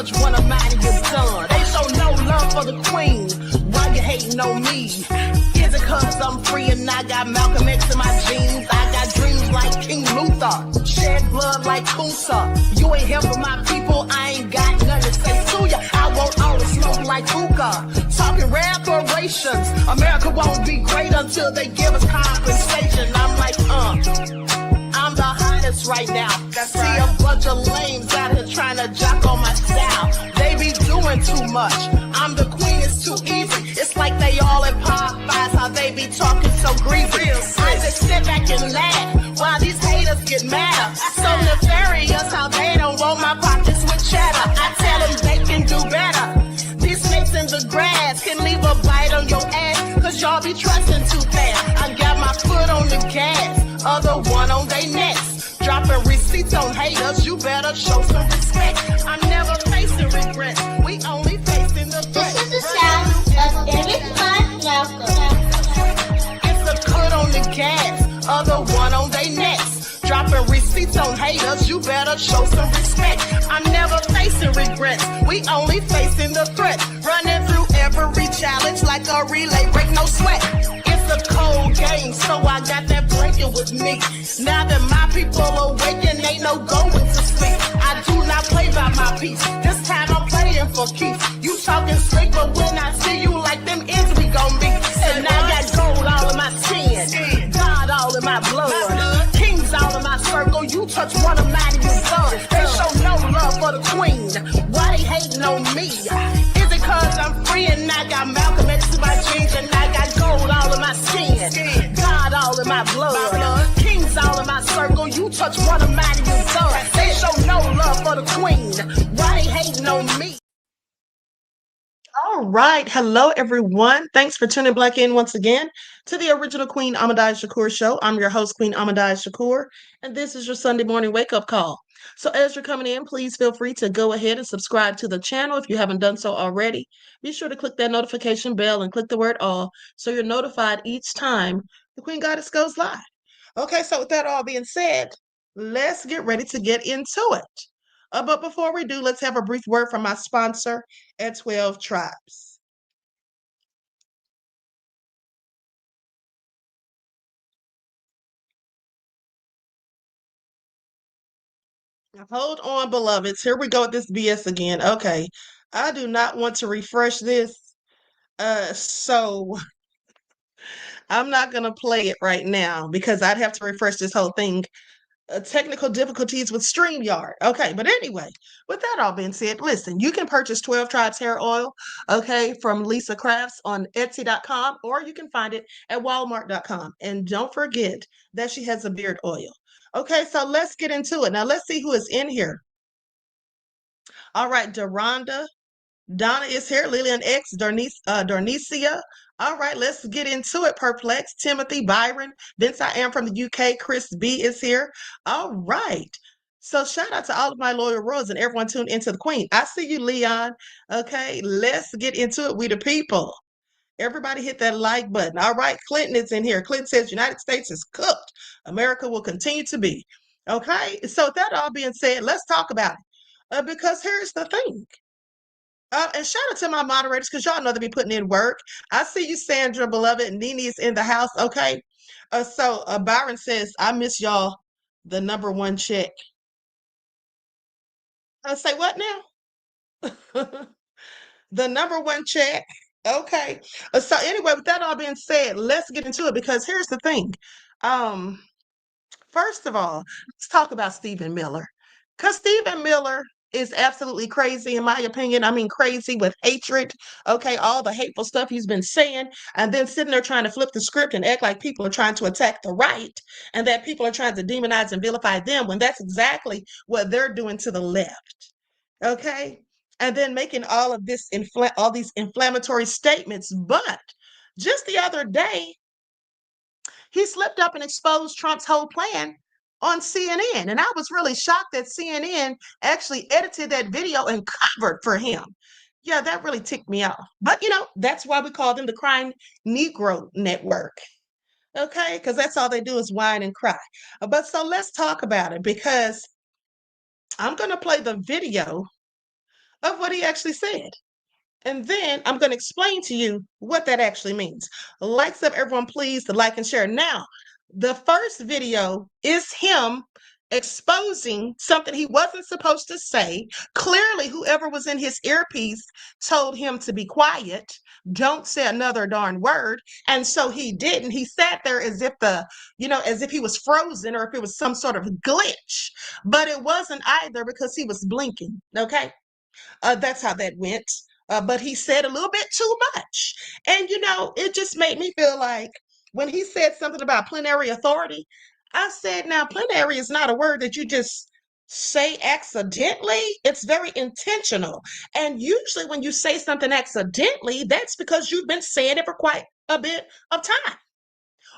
touch one of mine and you're done. They show no love for the queen. Why you hating on me? Is it cause I'm free and I got Malcolm X in my jeans? I got dreams like King Luther, shed blood like Kusa. You ain't here for my people, I ain't got nothing to say to ya. I want all the smoke like hookah. Talking reparations, America won't be great until they give us compensation. I'm like, I'm the hottest right now. See a bunch of lames out here trying to jock on my style. They be doing too much. I'm the queen, it's too easy. It's like they all in Popeyes, how they be talking so greasy. I just sit back and laugh while these haters get mad. So nefarious how they don't roll my pockets with cheddar. I tell them they can do better. These snakes in the grass can leave a bite on your ass, cause y'all be trusting too fast. I got my foot on the gas, other one on they necks. Dropping receipts on haters, you better show some respect. I'm never facing regrets, we only facing the threat. This is the sound of every welcome. It's a cut on the gas, other one on they necks. Dropping receipts on haters, you better show some respect. I'm never facing regrets, we only facing the threat. Running through every challenge like a relay, break no sweat. It's a cold game, so I got that blanket with me. Now that my people awaken, ain't no going to sleep. I do not play by my piece, this time I'm playing for keeps. You talking straight, but when I see you like them ends, we gon' meet. And I got gold all in my skin, God all in my blood, kings all in my circle. You touch one of mine and you're done. They show no love for the queen, why they hating on me? Is it cause I'm free and I got Malcolm X in my jeans, and I got gold all in my skin, God all in my blood, kings all in my circle. You touch one of mine and you're done. They show no love for the queen, why they hating on me? All right. Hello, everyone. Thanks for tuning back in once again to the original Queen Ahmadiyyah Shakur show. I'm your host, Queen Ahmadiyyah Shakur, and this is your Sunday morning wake-up call. So as you're coming in, please feel free to go ahead and subscribe to the channel if you haven't done so already. Be sure to click that notification bell and click the word all so you're notified each time the Queen Goddess goes live. Okay, so with that all being said, let's get ready to get into it. But before we do, let's have a brief word from my sponsor at 12 Tribes. Now, hold on, beloveds. Here we go with this BS again. Okay, I do not want to refresh this. So I'm not going to play it right now because I'd have to refresh this whole thing. Technical difficulties with StreamYard. Okay, but anyway, with that all being said, listen, you can purchase 12 Tribes hair oil, okay, from Lisa Crafts on Etsy.com, or you can find it at Walmart.com. And don't forget that she has a beard oil. Okay, so let's get into it. Now, let's see who is in here. All right, Deronda. Donna is here. Lillian X. Dornicia. All right, let's get into it. Perplex. Timothy. Byron. Vince, I am from the UK. Chris B is here. All right. So shout out to all of my loyal royals and everyone tuned into the Queen. I see you, Leon. Okay, let's get into it. We the people. Everybody hit that like button. All right, Clinton is in here. Clinton says United States is cooked. America will continue to be. Okay, so with that all being said, let's talk about it. Because here's the thing. And shout out to my moderators because y'all know they be putting in work. I see you, Sandra, beloved. Nene is in the house. Okay. So Byron says, I miss y'all. The number one check. I say what now? The number one check. Okay. So anyway, with that all being said, let's get into it because here's the thing. First of all, let's talk about Stephen Miller. Because Stephen Miller is absolutely crazy, in my opinion. I mean, crazy with hatred. Okay, all the hateful stuff he's been saying, and then sitting there trying to flip the script and act like people are trying to attack the right, and that people are trying to demonize and vilify them when that's exactly what they're doing to the left. Okay, and then making all of this all these inflammatory statements. But just the other day, he slipped up and exposed Trump's whole plan on CNN. And I was really shocked that CNN actually edited that video and covered for him. Yeah, that really ticked me off. But, that's why we call them the Crying Negro Network. Okay, because that's all they do is whine and cry. But so let's talk about it because I'm going to play the video of what he actually said. And then I'm going to explain to you what that actually means. Likes up, everyone, please, to like and share. Now, the first video is him exposing something he wasn't supposed to say. Clearly, whoever was in his earpiece told him to be quiet, don't say another darn word. And so he didn't. He sat there as if as if he was frozen or if it was some sort of glitch. But it wasn't either, because he was blinking. Okay. That's how that went. But he said a little bit too much. And, it just made me feel like when he said something about plenary authority, I said, now, plenary is not a word that you just say accidentally. It's very intentional. And usually when you say something accidentally, that's because you've been saying it for quite a bit of time,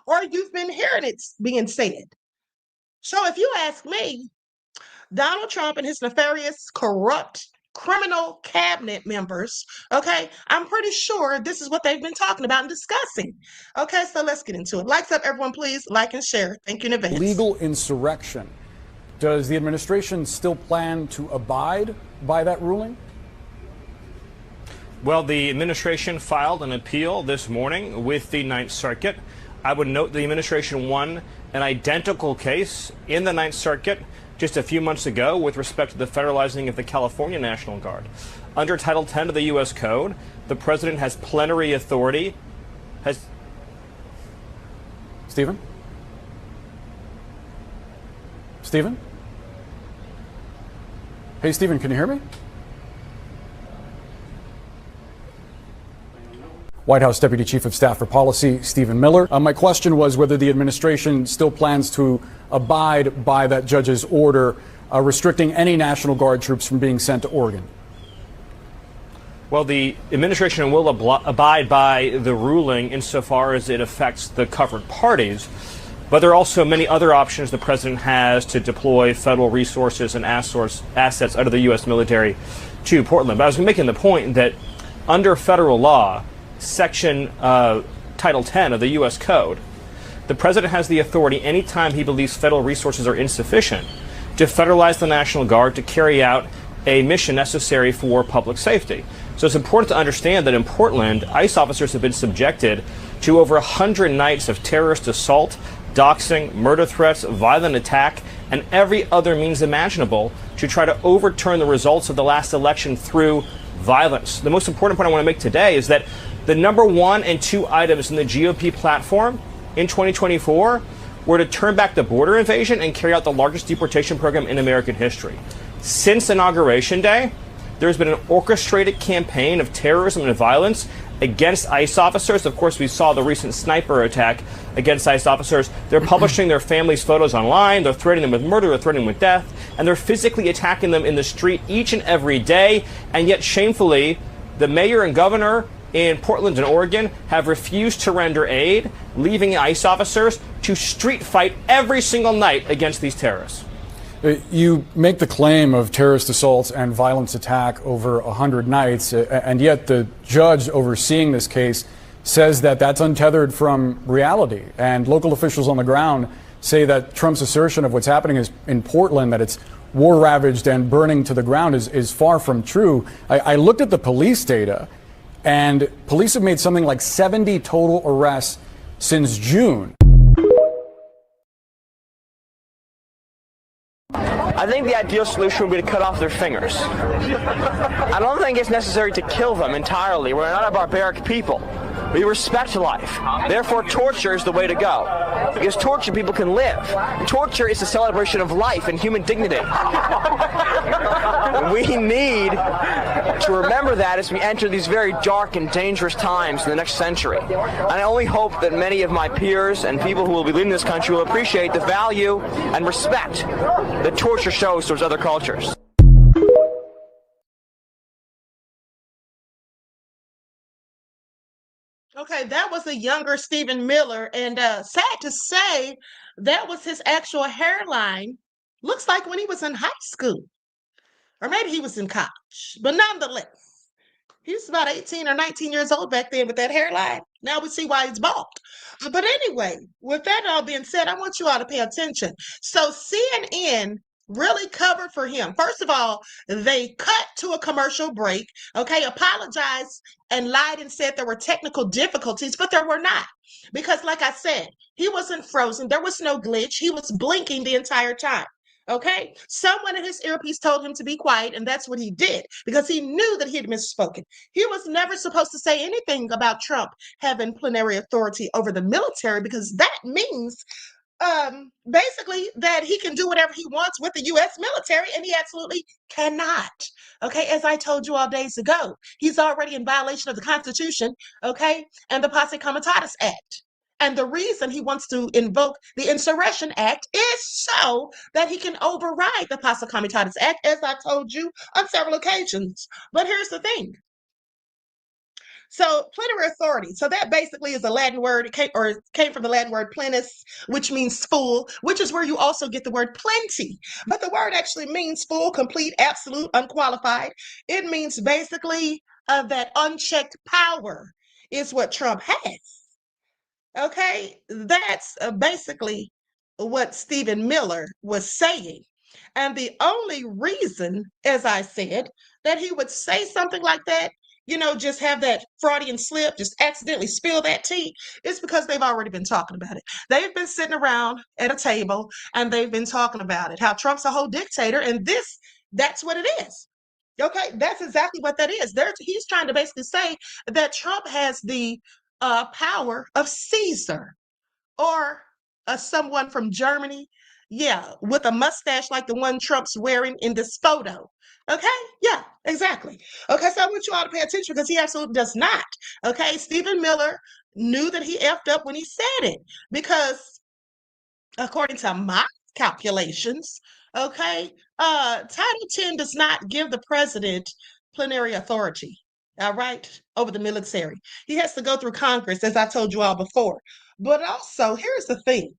or you've been hearing it being said. So if you ask me, Donald Trump and his nefarious, corrupt, criminal cabinet members, okay, I'm pretty sure this is what they've been talking about and discussing. Okay, so let's get into it. Likes up, everyone, please. Like and share. Thank you in advance. Legal insurrection. Does the administration still plan to abide by that ruling? Well, the administration filed an appeal this morning with the Ninth Circuit. I would note the administration won an identical case in the Ninth Circuit just a few months ago with respect to the federalizing of the California National Guard. Under Title 10 of the U.S. Code, the president has plenary authority. Stephen? Stephen? Hey, Stephen, can you hear me? White House Deputy Chief of Staff for Policy, Stephen Miller. My question was whether the administration still plans to abide by that judge's order restricting any National Guard troops from being sent to Oregon. Well, the administration will abide by the ruling insofar as it affects the covered parties, but there are also many other options the president has to deploy federal resources and assets out of the U.S. military to Portland. But I was making the point that under federal law, Section Title 10 of the U.S. Code, the president has the authority anytime he believes federal resources are insufficient to federalize the National Guard to carry out a mission necessary for public safety. So it's important to understand that in Portland, ICE officers have been subjected to over 100 nights of terrorist assault, doxing, murder threats, violent attack, and every other means imaginable to try to overturn the results of the last election through violence. The most important point I want to make today is that the number 1 and 2 items in the GOP platform in 2024 were to turn back the border invasion and carry out the largest deportation program in American history. Since Inauguration Day, there's been an orchestrated campaign of terrorism and violence against ICE officers. Of course, we saw the recent sniper attack against ICE officers. They're publishing their families' photos online. They're threatening them with murder. They're threatening them with death. And they're physically attacking them in the street each and every day. And yet, shamefully, the mayor and governor in Portland and Oregon have refused to render aid, leaving ICE officers to street fight every single night against these terrorists. You make the claim of terrorist assaults and violence attack over 100 nights, and yet the judge overseeing this case says that that's untethered from reality. And local officials on the ground say that Trump's assertion of what's happening in Portland, that it's war-ravaged and burning to the ground, is far from true. I looked at the police data, and police have made something like 70 total arrests since June. I think the ideal solution would be to cut off their fingers. I don't think it's necessary to kill them entirely. We're not a barbaric people. We respect life. Therefore, torture is the way to go. Because torture, people can live. Torture is a celebration of life and human dignity. We need to remember that as we enter these very dark and dangerous times in the next century. And I only hope that many of my peers and people who will be leading this country will appreciate the value and respect that torture shows towards other cultures. Okay, that was a younger Stephen Miller, and sad to say, that was his actual hairline. Looks like when he was in high school, or maybe he was in college, but nonetheless, he was about 18 or 19 years old back then with that hairline. Now we see why he's bald. But anyway, with that all being said, I want you all to pay attention. So CNN really covered for him. First of all, they cut to a commercial break, okay, apologized and lied and said there were technical difficulties, but there were not. Because, like I said, he wasn't frozen. There was no glitch. He was blinking the entire time. Okay, someone in his earpiece told him to be quiet, and that's what he did because he knew that he had misspoken. He was never supposed to say anything about Trump having plenary authority over the military because that means basically that he can do whatever he wants with the U.S. military, and he absolutely cannot. Okay, as I told you all days ago, he's already in violation of the Constitution, okay, and the Posse Comitatus Act. And the reason he wants to invoke the Insurrection Act is so that he can override the Posse Comitatus Act, as I told you on several occasions. But here's the thing. So plenary authority. So that basically is a Latin word. It came from the Latin word plenus, which means full, which is where you also get the word plenty. But the word actually means full, complete, absolute, unqualified. It means basically that unchecked power is what Trump has. Okay, that's basically what Stephen Miller was saying. And the only reason, as I said, that he would say something like that, just have that Freudian slip, just accidentally spill that tea, is because they've already been talking about it. They've been sitting around at a table and they've been talking about it, how Trump's a whole dictator, and that's what it is. Okay, that's exactly what that is. He's trying to basically say that Trump has the power of Caesar or someone from Germany, yeah, with a mustache like the one Trump's wearing in this photo. Okay, yeah, exactly. Okay, so I want you all to pay attention because he absolutely does not. Okay, Stephen Miller knew that he effed up when he said it because, according to my calculations, okay, Title 10 does not give the president plenary authority, all right, over the military. He has to go through Congress, as I told you all before. But also, here's the thing.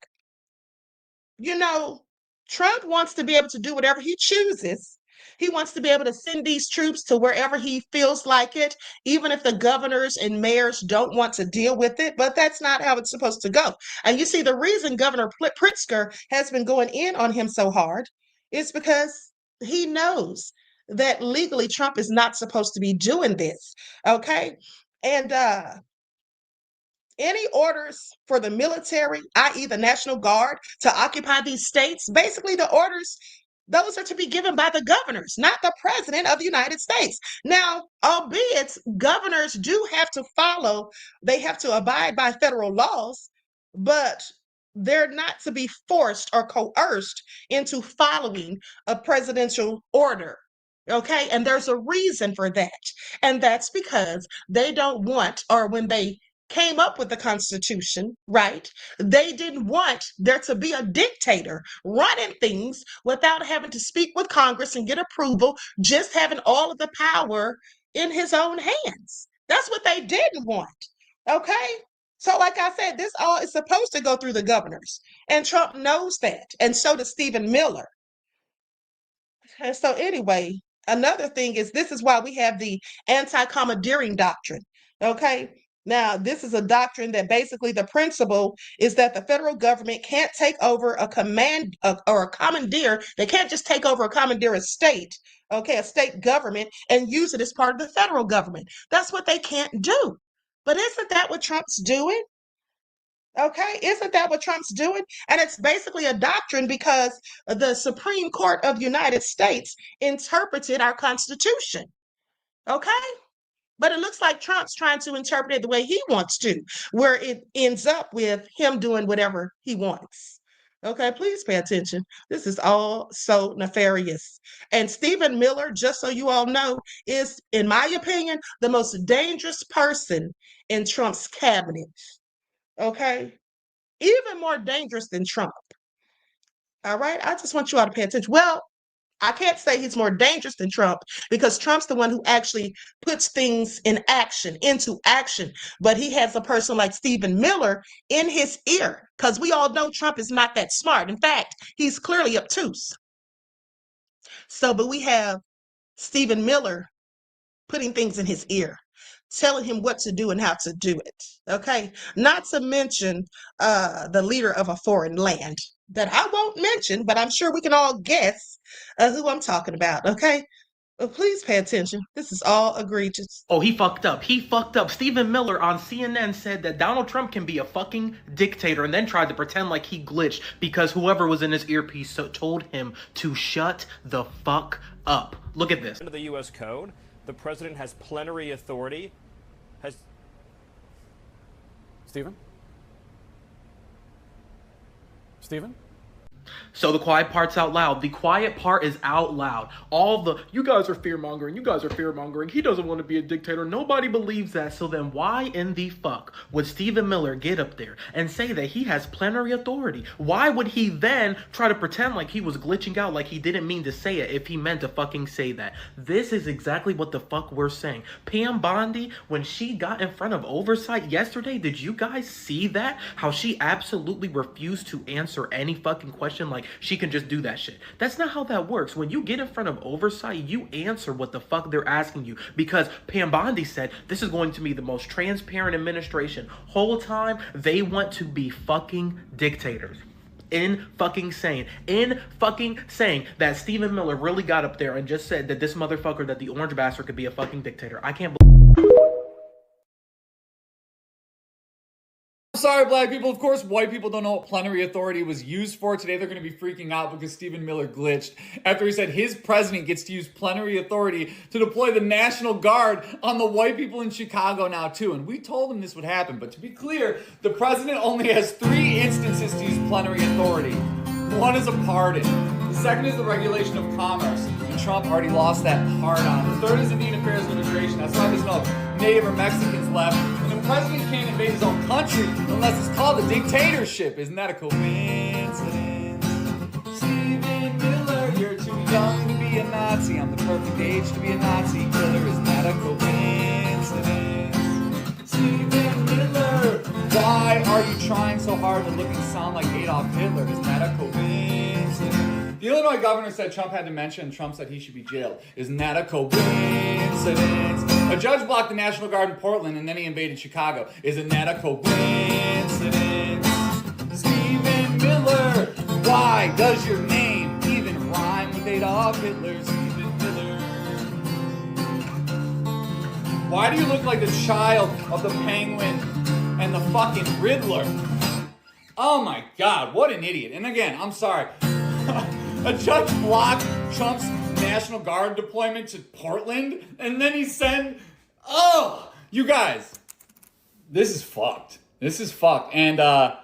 Trump wants to be able to do whatever he chooses. He wants to be able to send these troops to wherever he feels like it, even if the governors and mayors don't want to deal with it. But that's not how it's supposed to go. And you see, the reason Governor Pritzker has been going in on him so hard is because he knows that legally Trump is not supposed to be doing this. Okay. And any orders for the military, i.e., the National Guard, to occupy these states, basically the orders, those are to be given by the governors, not the president of the United States. Now, albeit governors do have to they have to abide by federal laws, but they're not to be forced or coerced into following a presidential order. Okay, and there's a reason for that. And that's because they don't want, or when they came up with the Constitution, right? They didn't want there to be a dictator running things without having to speak with Congress and get approval, just having all of the power in his own hands. That's what they didn't want. Okay? So, like I said, this all is supposed to go through the governors. And Trump knows that. And so does Stephen Miller. And so, anyway, another thing is this is why we have the anti-commandeering doctrine. Okay? Now, this is a doctrine that basically the principle is that the federal government can't take over a or a commandeer. They can't just take over a commandeer a state, okay, a state government, and use it as part of the federal government. That's what they can't do. But isn't that what Trump's doing? Okay, isn't that what Trump's doing? And it's basically a doctrine because the Supreme Court of the United States interpreted our Constitution. Okay? But it looks like Trump's trying to interpret it the way he wants to, where it ends up with him doing whatever he wants. Okay, please pay attention. This is all so nefarious. And Stephen Miller, just so you all know, is, in my opinion, the most dangerous person in Trump's cabinet. Okay? Even more dangerous than Trump. All right? I just want you all to pay attention. Well, I can't say he's more dangerous than Trump because Trump's the one who actually puts things into action. But he has a person like Stephen Miller in his ear because we all know Trump is not that smart. In fact, he's clearly obtuse. But we have Stephen Miller putting things in his ear. telling him what to do and how to do it. Okay, not to mention the leader of a foreign land that I won't mention, but I'm sure we can all guess who I'm talking about. Okay, but please pay attention. This is all egregious. Oh, he fucked up. He fucked up. Stephen Miller on CNN said that Donald Trump can be a fucking dictator and then tried to pretend like he glitched because whoever was in his earpiece told him to shut the fuck up. Look at this. Under the U.S. Code, the president has plenary authority. Stephen? So the quiet part's out loud. The quiet part is out loud. All the, you guys are fear-mongering, you guys are fear-mongering, he doesn't want to be a dictator, nobody believes that. So then why in the fuck would Stephen Miller get up there and say that he has plenary authority? Why would he then try to pretend like he was glitching out, like he didn't mean to say it if he meant to fucking say that? This is exactly what the fuck we're saying. Pam Bondi, when she got in front of oversight yesterday, did you guys see that? How she absolutely refused to answer any fucking question, like she can just do that shit. That's not how that works. When you get in front of oversight, you answer what the fuck they're asking you, because Pam Bondi said this is going to be the most transparent administration. Whole time they want to be fucking dictators. In fucking saying that Stephen Miller really got up there and just said that this motherfucker, that the orange bastard, could be a fucking dictator. I can't believe. Sorry, black people. Of course, white people don't know what plenary authority was used for. Today, they're going to be freaking out because Stephen Miller glitched after he said his president gets to use plenary authority to deploy the National Guard on the white people in Chicago now, too. And we told him this would happen. But to be clear, the president only has 3 instances to use plenary authority. One is a pardon. The second is the regulation of commerce. And Trump already lost that pardon. The third is Indian affairs and immigration. That's why there's no Native or Mexicans left. And the president can't invade his own country unless it's called a dictatorship. Isn't that a coincidence? Stephen Miller, you're too young to be a Nazi. I'm the perfect age to be a Nazi killer. Isn't that a coincidence? Stephen Miller, why are you trying so hard to look and sound like Adolf Hitler? Isn't that a coincidence? The Illinois governor said Trump had dementia and Trump said he should be jailed. Isn't that a coincidence? A judge blocked the National Guard in Portland and then he invaded Chicago. Isn't that a coincidence? Stephen Miller, why does your name even rhyme with Adolf Hitler? Stephen Miller. Why do you look like the child of the Penguin and the fucking Riddler? Oh my God, what an idiot. And again, I'm sorry. A judge blocked Trump's National Guard deployment to Portland, and then he sent, oh, you guys, this is fucked. This is fucked. And I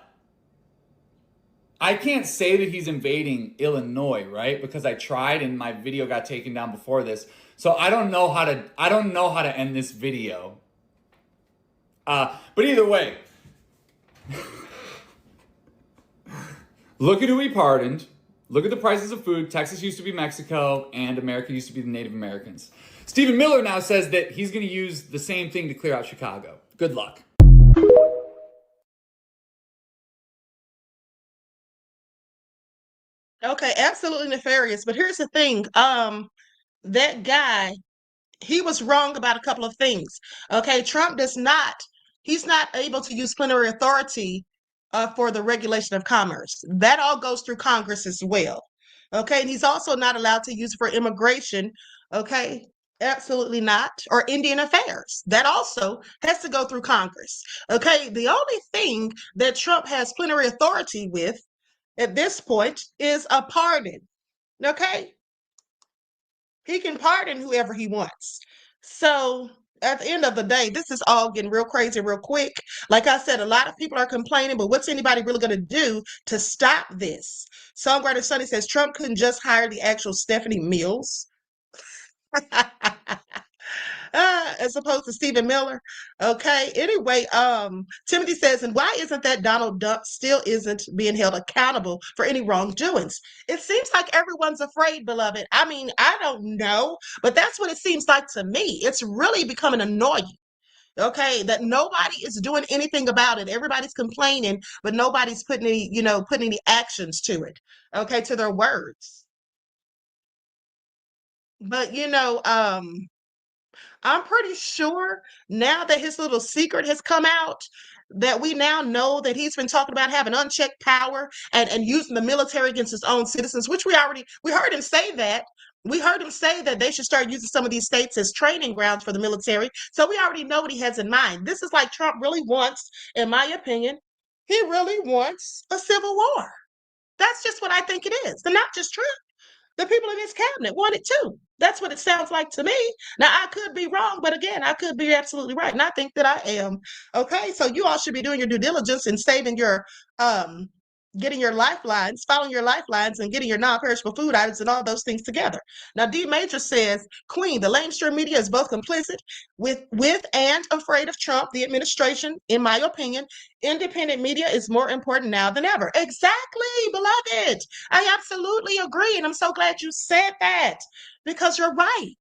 can't say that he's invading Illinois, right? Because I tried and my video got taken down before this. So I don't know how to end this video. But either way, look at who he pardoned. Look at the prices of food. Texas used to be Mexico, and America used to be the Native Americans. Stephen Miller now says that he's going to use the same thing to clear out Chicago. Good luck. Okay, absolutely nefarious. But here's the thing. That guy, he was wrong about a couple of things. Okay, Trump he's not able to use plenary authority for the regulation of commerce. That all goes through Congress as well. Okay, and he's also not allowed to use it for immigration. Okay, absolutely not. Or Indian affairs. That also has to go through Congress. Okay, the only thing that Trump has plenary authority with at this point is a pardon. Okay, he can pardon whoever he wants. So at the end of the day, this is all getting real crazy real quick. Like I said, a lot of people are complaining, but what's anybody really going to do to stop this? Songwriter Sonny says Trump couldn't just hire the actual Stephanie Mills as opposed to Stephen Miller. Okay. Anyway, Timothy says, and why isn't that Donald Duck still isn't being held accountable for any wrongdoings? It seems like everyone's afraid, beloved. I mean, I don't know, but that's what it seems like to me. It's really becoming annoying. Okay, that nobody is doing anything about it. Everybody's complaining, but nobody's putting any actions to it. Okay, to their words. But I'm pretty sure now that his little secret has come out, that we now know that he's been talking about having unchecked power and using the military against his own citizens, which we heard him say that. We heard him say that they should start using some of these states as training grounds for the military. So we already know what he has in mind. This is like Trump really wants, in my opinion, he really wants a civil war. That's just what I think it is. And not just Trump. The people in his cabinet want it too. That's what it sounds like to me. Now, I could be wrong, but again, I could be absolutely right. And I think that I am. Okay. So you all should be doing your due diligence and saving your, getting your lifelines, following your lifelines, and getting your non-perishable food items and all those things together. Now, D Major says, Queen, the lamestream media is both complicit with and afraid of Trump, the administration, in my opinion. Independent media is more important now than ever. Exactly, beloved. I absolutely agree. And I'm so glad you said that because you're right.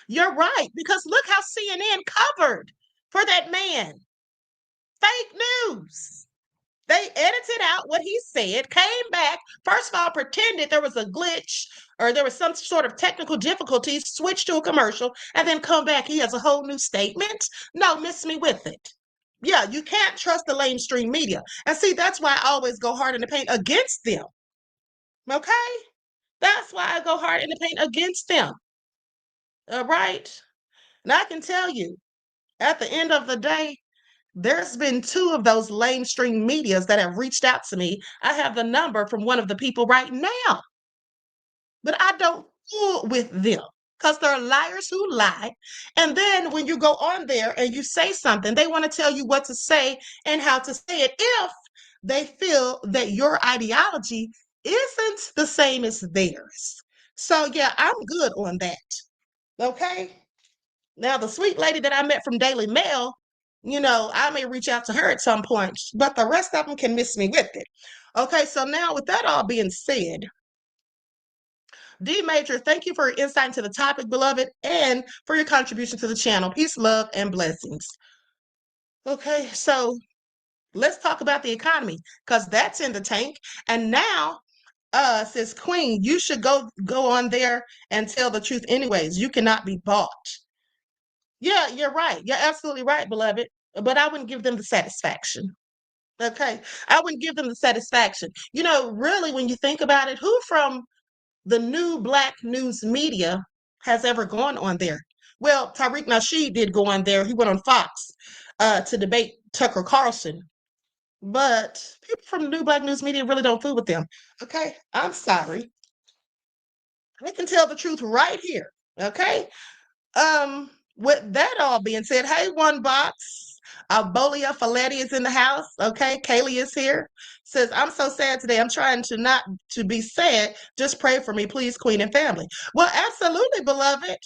You're right. Because look how CNN covered for that man. Fake news. They edited out what he said, came back, first of all, pretended there was a glitch or there was some sort of technical difficulties, switched to a commercial, and then come back. He has a whole new statement. No, miss me with it. Yeah, you can't trust the lamestream media. And see, that's why I always go hard in the paint against them. Okay? That's why I go hard in the paint against them. All right? And I can tell you, at the end of the day, there's been 2 of those lamestream medias that have reached out to me. I have the number from one of the people right now, but I don't fool with them because they're liars who lie. And then when you go on there and you say something, they want to tell you what to say and how to say it if they feel that your ideology isn't the same as theirs. So, yeah, I'm good on that. Okay. Now, the sweet lady that I met from Daily Mail, I may reach out to her at some point, but the rest of them can miss me with it. Okay, so now with that all being said, D Major, thank you for your insight into the topic, beloved, and for your contribution to the channel. Peace, love, and blessings. Okay, so let's talk about the economy because that's in the tank. And now, says Queen, you should go on there and tell the truth anyways. You cannot be bought. Yeah, you're right. You're absolutely right, beloved. But I wouldn't give them the satisfaction. Okay. I wouldn't give them the satisfaction. Really, when you think about it, who from the new Black news media has ever gone on there? Well, Tariq Nasheed did go on there. He went on Fox to debate Tucker Carlson. But people from the new Black news media really don't fool with them. Okay. I'm sorry. I can tell the truth right here. Okay. With that all being said, hey, one box. Bolia Faletti is in the house. Okay, Kaylee is here. Says, I'm so sad today. I'm trying to not to be sad. Just pray for me, please, Queen and family. Well, absolutely, beloved.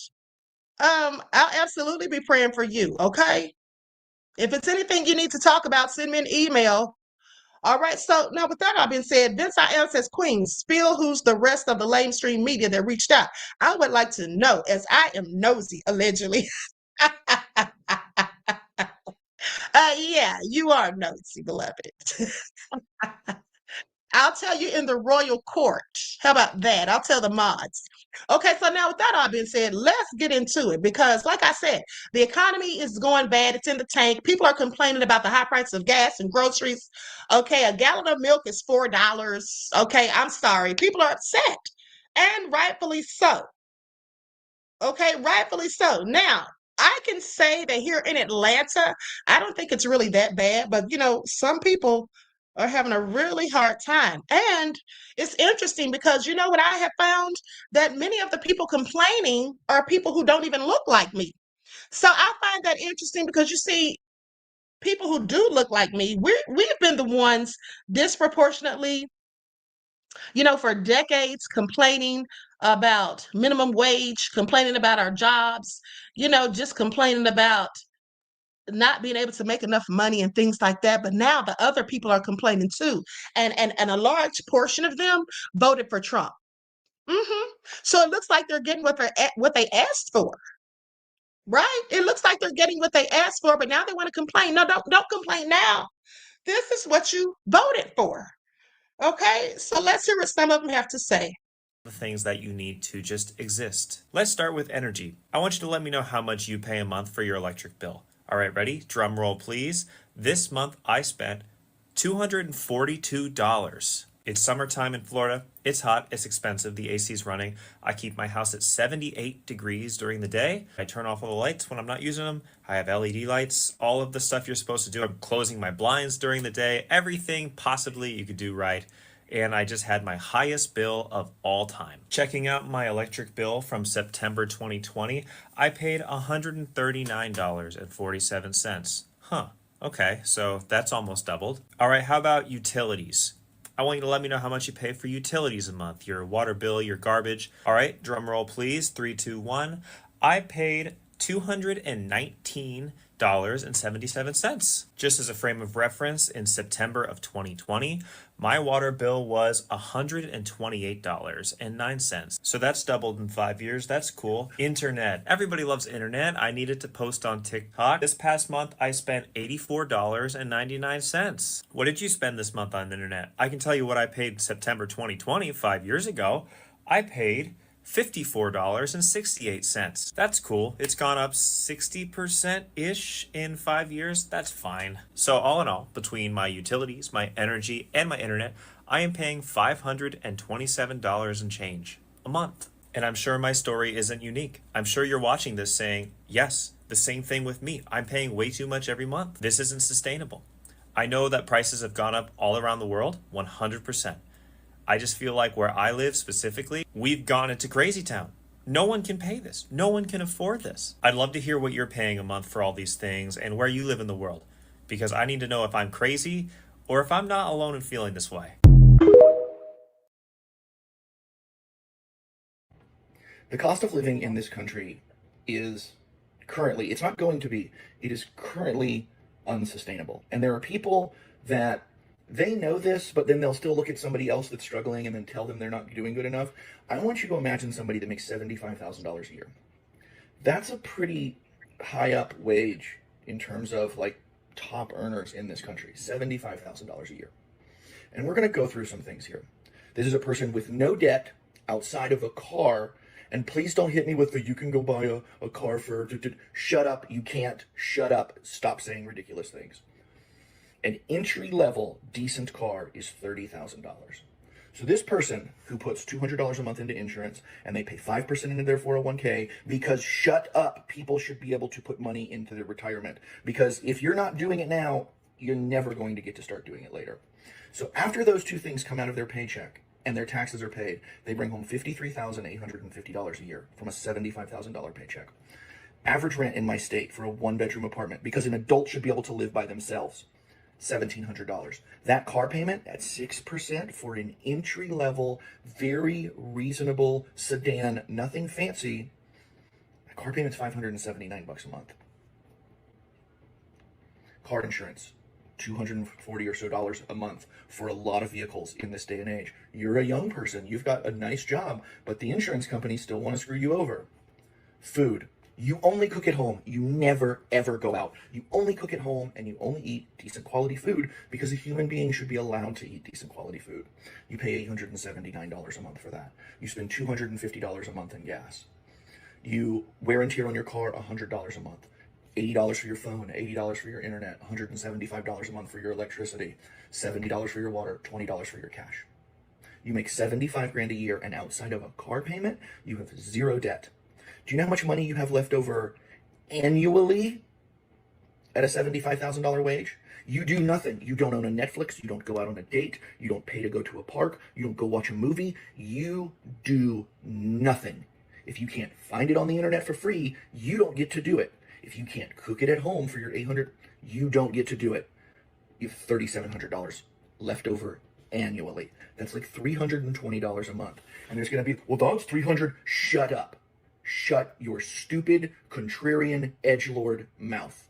I'll absolutely be praying for you. Okay. If it's anything you need to talk about, send me an email. All right. So now with that all being said, Vince IL says, Queen, spill who's the rest of the lamestream media that reached out. I would like to know, as I am nosy, allegedly. Yeah, you are nosy, beloved. I'll tell you in the royal court. How about that? I'll tell the mods. Okay, so now with that all being said, let's get into it because, like I said, the economy is going bad. It's in the tank. People are complaining about the high price of gas and groceries. Okay, a gallon of milk is $4. Okay, I'm sorry. People are upset, and rightfully so. Okay, rightfully so. Now, I can say that here in Atlanta, I don't think it's really that bad, but some people are having a really hard time. And it's interesting because you know what I have found? That many of the people complaining are people who don't even look like me. So I find that interesting because you see, people who do look like me, we've been the ones disproportionately, for decades complaining about minimum wage, complaining about our jobs, just complaining about not being able to make enough money and things like that. But now the other people are complaining too. And a large portion of them voted for Trump. So it looks like they're getting what they asked for. Right? It looks like they're getting what they asked for, but now they want to complain. No, don't complain now. This is what you voted for. Okay, so let's hear what some of them have to say. the things that you need to just exist. Let's start with energy. I want you to let me know how much you pay a month for your electric bill. All right, ready? Drum roll, please. This month I spent $242. It's summertime in Florida. It's hot. It's expensive. The AC's running. I keep my house at 78 degrees during the day. I turn off all the lights when I'm not using them. I have LED lights, all of the stuff you're supposed to do. I'm closing my blinds during the day. Everything possibly you could do right. And I just had my highest bill of all time. Checking out my electric bill from September 2020, I paid $139.47. Huh. Okay, so that's almost doubled. All right, how about utilities? I want you to let me know how much you pay for utilities a month, your water bill, your garbage. All right, drum roll please, 3, 2, 1. I paid $219.77. Just as a frame of reference, in September of 2020, my water bill was $128.09. So that's doubled in 5 years. That's cool. Internet. Everybody loves internet. I needed to post on TikTok. This past month, I spent $84.99. What did you spend this month on internet? I can tell you what I paid in September 2020, 5 years ago. I paid $54.68. That's cool. It's gone up 60%-ish in 5 years. That's fine. So all in all, between my utilities, my energy, and my internet, I am paying $527 and change a month. And I'm sure my story isn't unique. I'm sure you're watching this saying, yes, the same thing with me. I'm paying way too much every month. This isn't sustainable. I know that prices have gone up all around the world, 100%. I just feel like where I live specifically, we've gone into crazy town. No one can pay this. No one can afford this. I'd love to hear what you're paying a month for all these things and where you live in the world, because I need to know if I'm crazy or if I'm not alone in feeling this way. The cost of living in this country is currently, it's not going to be, it is currently unsustainable. And there are people that they know this, but then they'll still look at somebody else that's struggling and then tell them they're not doing good enough. I want you to imagine somebody that makes $75,000 a year. That's a pretty high up wage in terms of like top earners in this country, $75,000 a year. And we're going to go through some things here. This is a person with no debt outside of a car. And please don't hit me with the, you can go buy a car for, shut up, you can't, shut up, stop saying ridiculous things. An entry-level decent car is $30,000. So this person who puts $200 a month into insurance and they pay 5% into their 401k, because shut up, people should be able to put money into their retirement. Because if you're not doing it now, you're never going to get to start doing it later. So after those two things come out of their paycheck and their taxes are paid, they bring home $53,850 a year from a $75,000 paycheck. Average rent in my state for a one-bedroom apartment, because an adult should be able to live by themselves, $1,700. That car payment at 6% for an entry-level, very reasonable sedan, nothing fancy, that car payment's $579 a month. Car insurance, $240 or so a month for a lot of vehicles in this day and age. You're a young person, you've got a nice job, but the insurance companies still want to screw you over. Food. You only cook at home. You never, ever go out. You only cook at home and you only eat decent quality food, because a human being should be allowed to eat decent quality food. You pay $879 a month for that. You spend $250 a month in gas. You wear and tear on your car $100 a month. $80 for your phone, $80 for your internet, $175 a month for your electricity, $70 for your water, $20 for your cash. You make $75,000 a year, and outside of a car payment, you have zero debt. Do you know how much money you have left over annually at a $75,000 wage? You do nothing. You don't own a Netflix. You don't go out on a date. You don't pay to go to a park. You don't go watch a movie. You do nothing. If you can't find it on the internet for free, you don't get to do it. If you can't cook it at home for your $800, you don't get to do it. You have $3,700 left over annually. That's like $320 a month. And there's going to be, well, that's $300. Shut up. Shut your stupid, contrarian, edgelord mouth.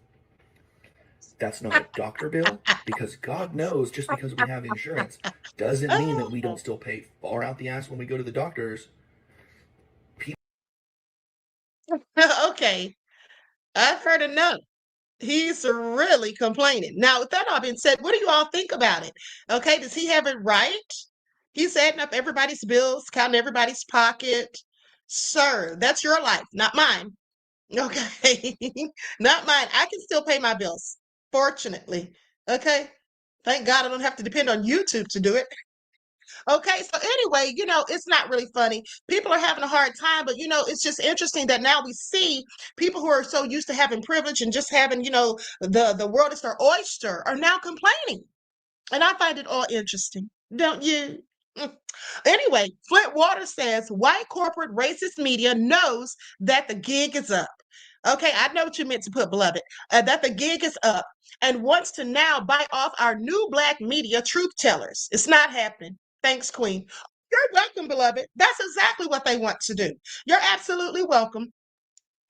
That's not a doctor bill, because God knows, just because we have insurance doesn't mean that we don't still pay far out the ass when we go to the doctors. Okay, I've heard enough. He's really complaining. Now, with that all being said, what do you all think about it? Okay, does he have it right? He's adding up everybody's bills, counting everybody's pocket. Sir, that's your life, not mine. Okay, not mine. I can still pay my bills, fortunately. Okay, thank God I don't have to depend on YouTube to do it. Okay, so anyway, it's not really funny. People are having a hard time, but it's just interesting that now we see people who are so used to having privilege and just having, the world is their oyster are now complaining. And I find it all interesting, don't you? Mm. Anyway, Flint Water says white corporate racist media knows that the gig is up. Okay, I know what you meant to put, beloved, that the gig is up and wants to now bite off our new black media truth tellers. It's not happening. Thanks, Queen. You're welcome, beloved. That's exactly what they want to do. You're absolutely welcome.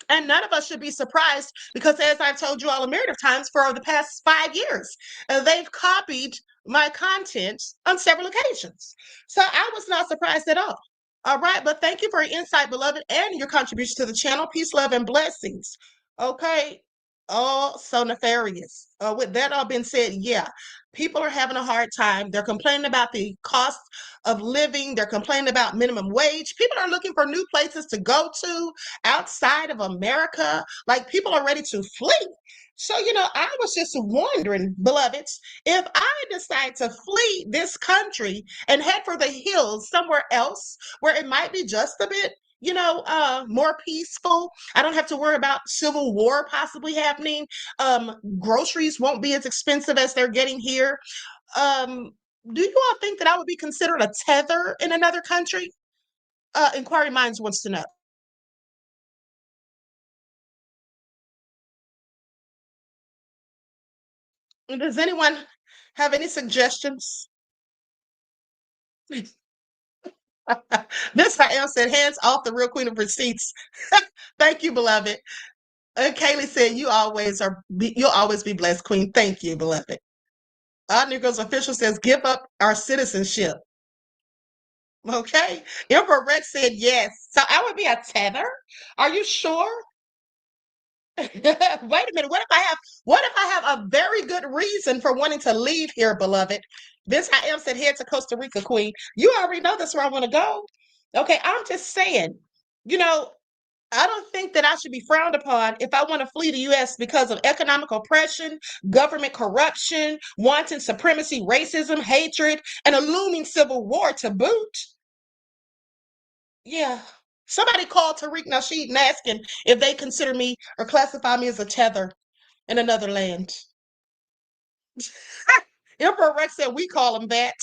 And none of us should be surprised because, as I've told you all a myriad of times, for the past 5 years, they've copied my content on several occasions. So I was not surprised at all. All right, but thank you for your insight, beloved, and your contribution to the channel. Peace, love, and blessings. Okay, all so nefarious. With that all being said, yeah, people are having a hard time. They're complaining about the cost of living. They're complaining about minimum wage. People are looking for new places to go to outside of America. Like, people are ready to flee. So, I was just wondering, beloveds, if I decide to flee this country and head for the hills somewhere else where it might be just a bit, more peaceful. I don't have to worry about civil war possibly happening. Groceries won't be as expensive as they're getting here. Do you all think that I would be considered a tether in another country? Inquiry Minds wants to know. Does anyone have any suggestions? This I said, hands off the real queen of receipts. Thank you, beloved. Kaylee said, you'll always be blessed, queen. Thank you, beloved. Our Negroes official says, give up our citizenship. Okay. Emperor Rex said yes. So I would be a tether? Are you sure? Wait a minute. What if I have a very good reason for wanting to leave here, beloved? This I am said, head to Costa Rica, queen. You already know that's where I want to go. Okay, I'm just saying, I don't think that I should be frowned upon if I want to flee the U.S. because of economic oppression, government corruption, wanton supremacy, racism, hatred, and a looming civil war to boot. Yeah. Somebody called Tariq Nasheed and asking if they consider me or classify me as a tether in another land. Emperor Rex said we call him that.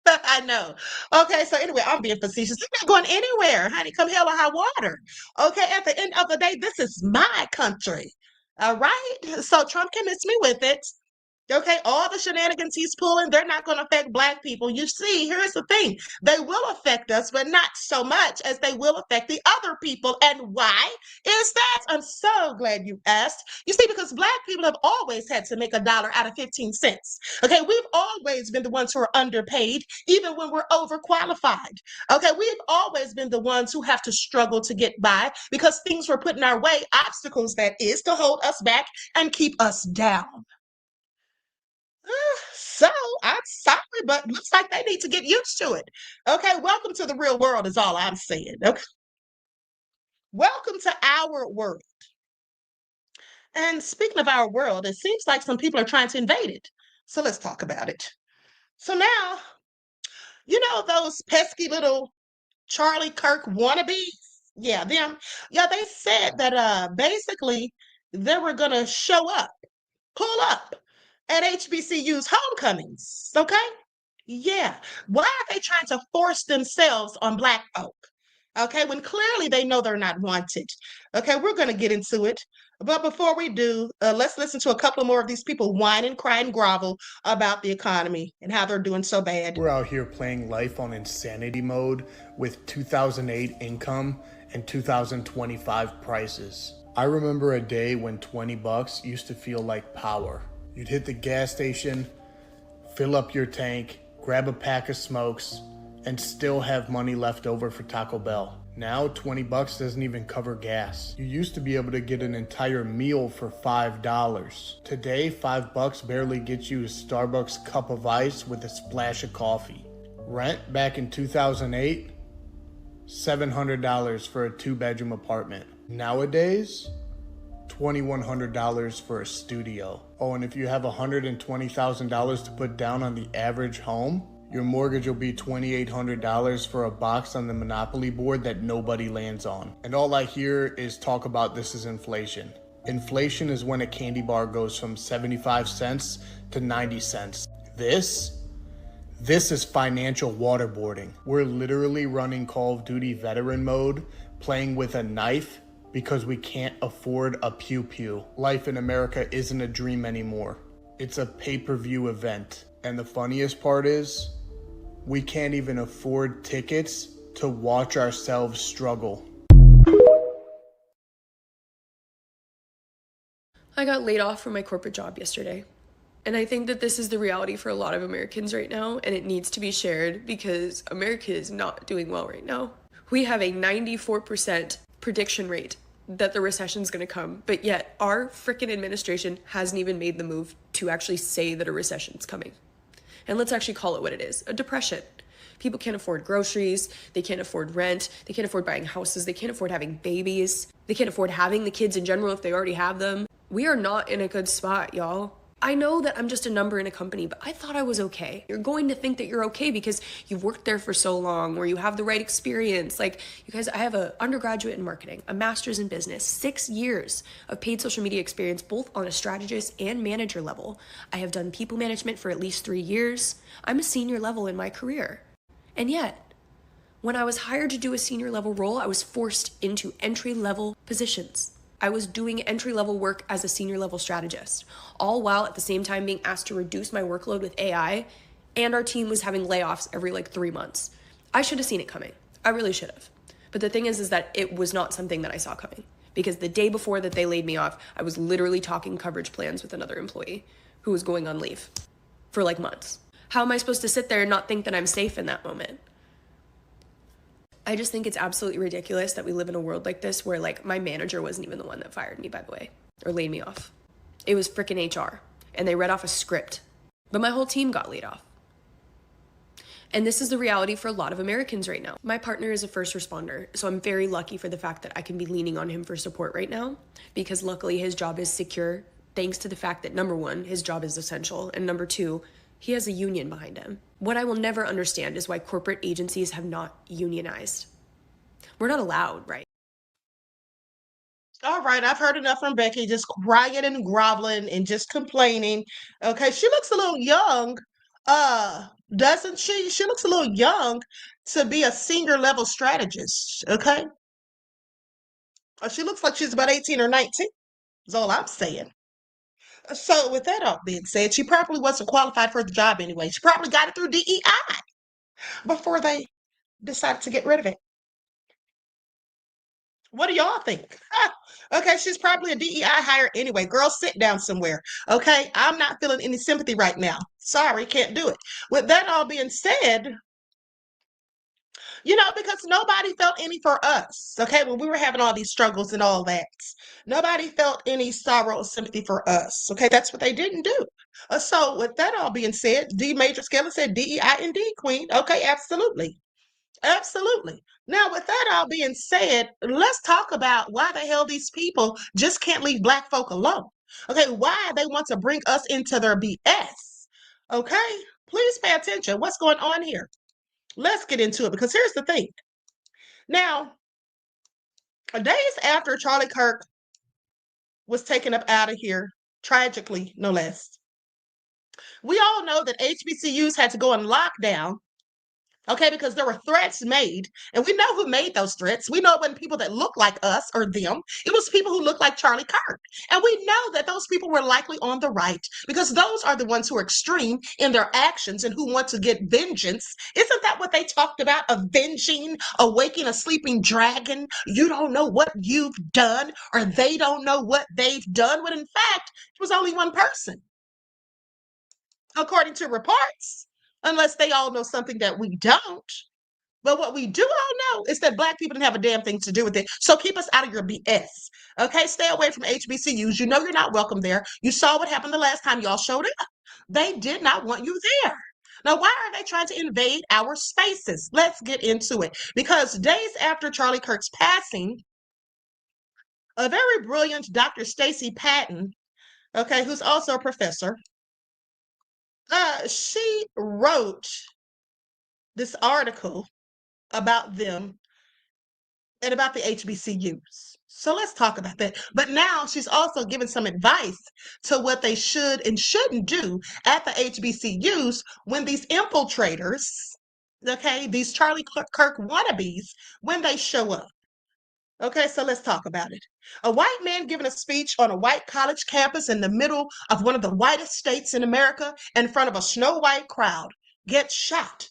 I know. Okay, so anyway, I'm being facetious. I'm not going anywhere, honey. Come hell or high water. Okay, at the end of the day, this is my country. All right? So Trump can miss me with it. Okay, all the shenanigans he's pulling, they're not going to affect black people. You see, here's the thing. They will affect us, but not so much as they will affect the other people. And why is that? I'm so glad you asked. You see, because black people have always had to make $1 out of 15 cents. Okay, we've always been the ones who are underpaid, even when we're overqualified. Okay, we've always been the ones who have to struggle to get by because things were put in our way, obstacles that is, to hold us back and keep us down. So I'm sorry, but looks like they need to get used to it. Okay, welcome to the real world is all I'm saying. Okay. Welcome to our world. And speaking of our world, it seems like some people are trying to invade it. So let's talk about it. So now, those pesky little Charlie Kirk wannabes? Yeah, them. Yeah, they said that basically they were gonna pull up at HBCU's homecomings, okay? Yeah. Why are they trying to force themselves on black folk? Okay, when clearly they know they're not wanted. Okay, we're going to get into it. But before we do, let's listen to a couple more of these people whine and cry and grovel about the economy and how they're doing so bad. We're out here playing life on insanity mode with 2008 income and 2025 prices. I remember a day when 20 bucks used to feel like power. You'd hit the gas station, fill up your tank, grab a pack of smokes, and still have money left over for Taco Bell. Now 20 bucks doesn't even cover gas. You used to be able to get an entire meal for $5. Today, $5 barely gets you a Starbucks cup of ice with a splash of coffee. Rent back in 2008, $700 for a 2-bedroom apartment. Nowadays, $2,100 for a studio. Oh, and if you have $120,000 to put down on the average home, your mortgage will be $2,800 for a box on the Monopoly board that nobody lands on. And all I hear is talk about this is inflation. Inflation is when a candy bar goes from 75 cents to 90 cents. This is financial waterboarding. We're literally running Call of Duty veteran mode, playing with a knife because we can't afford a pew-pew. Life in America isn't a dream anymore. It's a pay-per-view event. And the funniest part is, we can't even afford tickets to watch ourselves struggle. I got laid off from my corporate job yesterday. And I think that this is the reality for a lot of Americans right now, and it needs to be shared because America is not doing well right now. We have a 94% prediction rate that the recession is going to come, but yet our frickin' administration hasn't even made the move to actually say that a recession is coming. And let's actually call it what it is, a depression. People can't afford groceries, they can't afford rent, they can't afford buying houses, they can't afford having babies, they can't afford having the kids in general if they already have them. We are not in a good spot, y'all. I know that I'm just a number in a company, but I thought I was okay. You're going to think that you're okay because you've worked there for so long or you have the right experience. Like, you guys, I have an undergraduate in marketing, a master's in business, 6 years of paid social media experience, both on a strategist and manager level. I have done people management for at least 3 years. I'm a senior level in my career. And yet, when I was hired to do a senior level role, I was forced into entry level positions. I was doing entry-level work as a senior-level strategist, all while at the same time being asked to reduce my workload with AI, and our team was having layoffs every 3 months. I should have seen it coming. I really should have. But the thing is that it was not something that I saw coming, because the day before that they laid me off, I was literally talking coverage plans with another employee who was going on leave for months. How am I supposed to sit there and not think that I'm safe in that moment? I just think it's absolutely ridiculous that we live in a world like this where my manager wasn't even the one that fired me, by the way, or laid me off. It was frickin' HR, and they read off a script, but my whole team got laid off. And this is the reality for a lot of Americans right now. My partner is a first responder, so I'm very lucky for the fact that I can be leaning on him for support right now, because luckily his job is secure, thanks to the fact that number one, his job is essential, and number two, he has a union behind him. What I will never understand is why corporate agencies have not unionized. We're not allowed, right? All right, I've heard enough from Becky, just crying and groveling and just complaining. Okay, she looks a little young, doesn't she? She looks a little young to be a senior level strategist, okay? She looks like she's about 18 or 19, is all I'm saying. So with that all being said, she probably wasn't qualified for the job anyway. She probably got it through DEI before they decided to get rid of it. What do y'all think? Okay, she's probably a DEI hire anyway. Girl, sit down somewhere. Okay, I'm not feeling any sympathy right now. Sorry, can't do it. With that all being said, because nobody felt any for us, okay, when we were having all these struggles and all that. Nobody felt any sorrow or sympathy for us, okay? That's what they didn't do. So with that all being said, D Major Scaler said DEI indeed, Queen. Okay, absolutely. Absolutely. Now, with that all being said, let's talk about why the hell these people just can't leave Black folk alone. Okay, why they want to bring us into their BS. Okay, please pay attention. What's going on here? Let's get into it, because here's the thing. Now, days after Charlie Kirk was taken up out of here, tragically, no less, we all know that HBCUs had to go on lockdown, okay, because there were threats made, and we know who made those threats. We know it wasn't people that look like us or them. It was people who look like Charlie Kirk. And we know that those people were likely on the right, because those are the ones who are extreme in their actions and who want to get vengeance. Isn't that what they talked about? Avenging, awaking a sleeping dragon. You don't know what you've done, or they don't know what they've done, when in fact, it was only one person, according to reports. Unless they all know something that we don't. But what we do all know is that Black people didn't have a damn thing to do with it. So keep us out of your BS. Okay, stay away from HBCUs. You know you're not welcome there. You saw what happened the last time y'all showed up. They did not want you there. Now, why are they trying to invade our spaces? Let's get into it. Because days after Charlie Kirk's passing, a very brilliant Dr. Stacy Patton, okay, who's also a professor, she wrote this article about them and about the HBCUs. So let's talk about that. But now she's also given some advice to what they should and shouldn't do at the HBCUs when these infiltrators, okay, these Charlie Kirk wannabes, when they show up. Okay, so let's talk about it. A white man giving a speech on a white college campus in the middle of one of the whitest states in America in front of a snow white crowd gets shot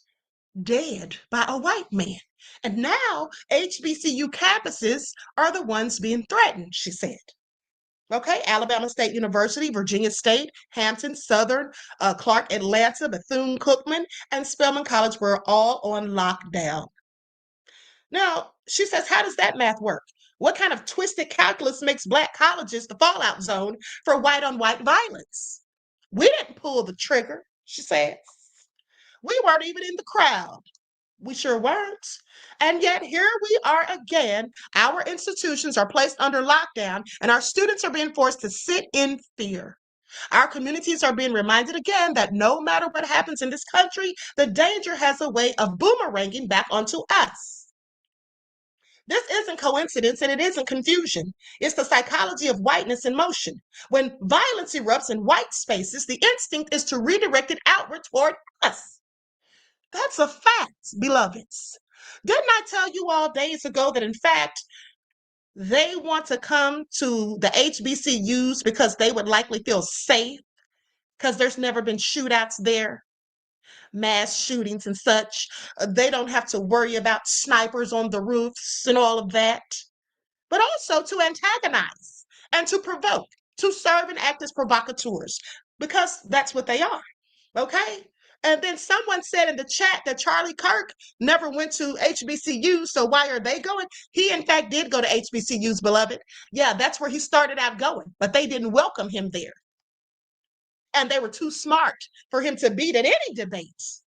dead by a white man. And now HBCU campuses are the ones being threatened, she said. Okay, Alabama State University, Virginia State, Hampton, Southern, Clark, Atlanta, Bethune-Cookman, and Spelman College were all on lockdown. Now, she says, how does that math work? What kind of twisted calculus makes black colleges the fallout zone for white-on-white violence? We didn't pull the trigger, she says. We weren't even in the crowd. We sure weren't. And yet here we are again. Our institutions are placed under lockdown and our students are being forced to sit in fear. Our communities are being reminded again that no matter what happens in this country, the danger has a way of boomeranging back onto us. This isn't coincidence and it isn't confusion. It's the psychology of whiteness in motion. When violence erupts in white spaces, the instinct is to redirect it outward toward us. That's a fact, beloveds. Didn't I tell you all days ago that, in fact, they want to come to the HBCUs because they would likely feel safe because there's never been shootouts there, mass shootings and such. They don't have to worry about snipers on the roofs and all of that, but also to antagonize and to provoke, to serve and act as provocateurs, because that's what they are, okay? And then someone said in the chat that Charlie Kirk never went to HBCUs, so why are they going? He, in fact, did go to HBCUs, beloved. Yeah, that's where he started out going, but they didn't welcome him there. And they were too smart for him to beat at any debates.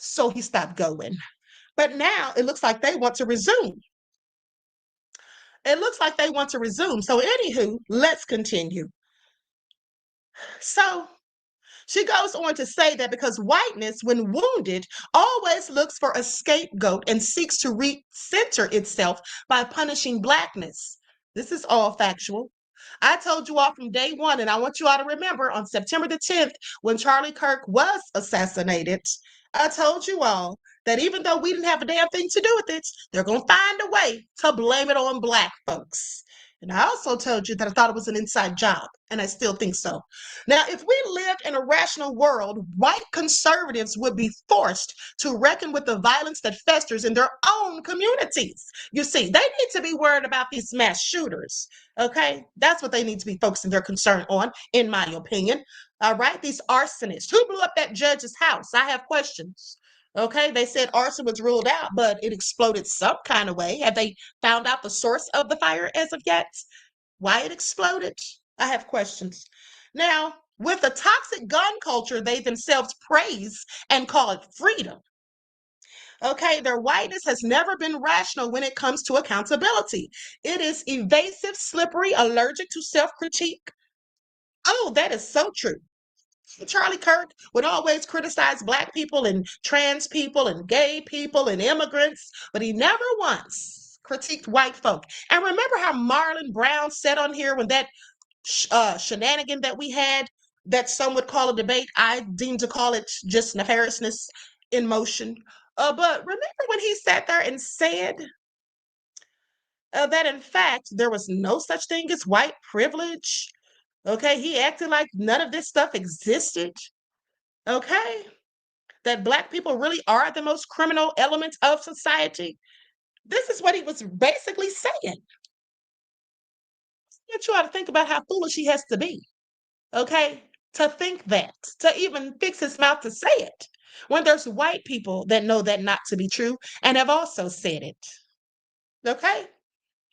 So he stopped going. But now it looks like they want to resume. It looks like they want to resume. So anywho, let's continue. So she goes on to say that because whiteness, when wounded, always looks for a scapegoat and seeks to recenter itself by punishing blackness. This is all factual. I told you all from day one, and I want you all to remember on September the 10th, when Charlie Kirk was assassinated, I told you all that even though we didn't have a damn thing to do with it, they're going to find a way to blame it on black folks. And I also told you that I thought it was an inside job, and I still think so. Now, if we lived in a rational world, white conservatives would be forced to reckon with the violence that festers in their own communities. You see, they need to be worried about these mass shooters, okay? That's what they need to be focusing their concern on, in my opinion. All right, these arsonists. Who blew up that judge's house? I have questions. Okay, they said arson was ruled out, but it exploded some kind of way. Have they found out the source of the fire as of yet? Why it exploded? I have questions. Now, with the toxic gun culture they themselves praise and call it freedom. Okay, their whiteness has never been rational when it comes to accountability. It is evasive, slippery, allergic to self-critique. Oh, that is so true. Charlie Kirk would always criticize black people and trans people and gay people and immigrants, but he never once critiqued white folk. And remember how Marlon Brown said on here when that shenanigan that we had, that some would call a debate, I deem to call it just nefariousness in motion. But remember when he sat there and said that in fact there was no such thing as white privilege? Okay, he acted like none of this stuff existed. Okay, that black people really are the most criminal element of society. This is what he was basically saying. You try to think about how foolish he has to be, okay, to think that, to even fix his mouth to say it, when there's white people that know that not to be true and have also said it. Okay,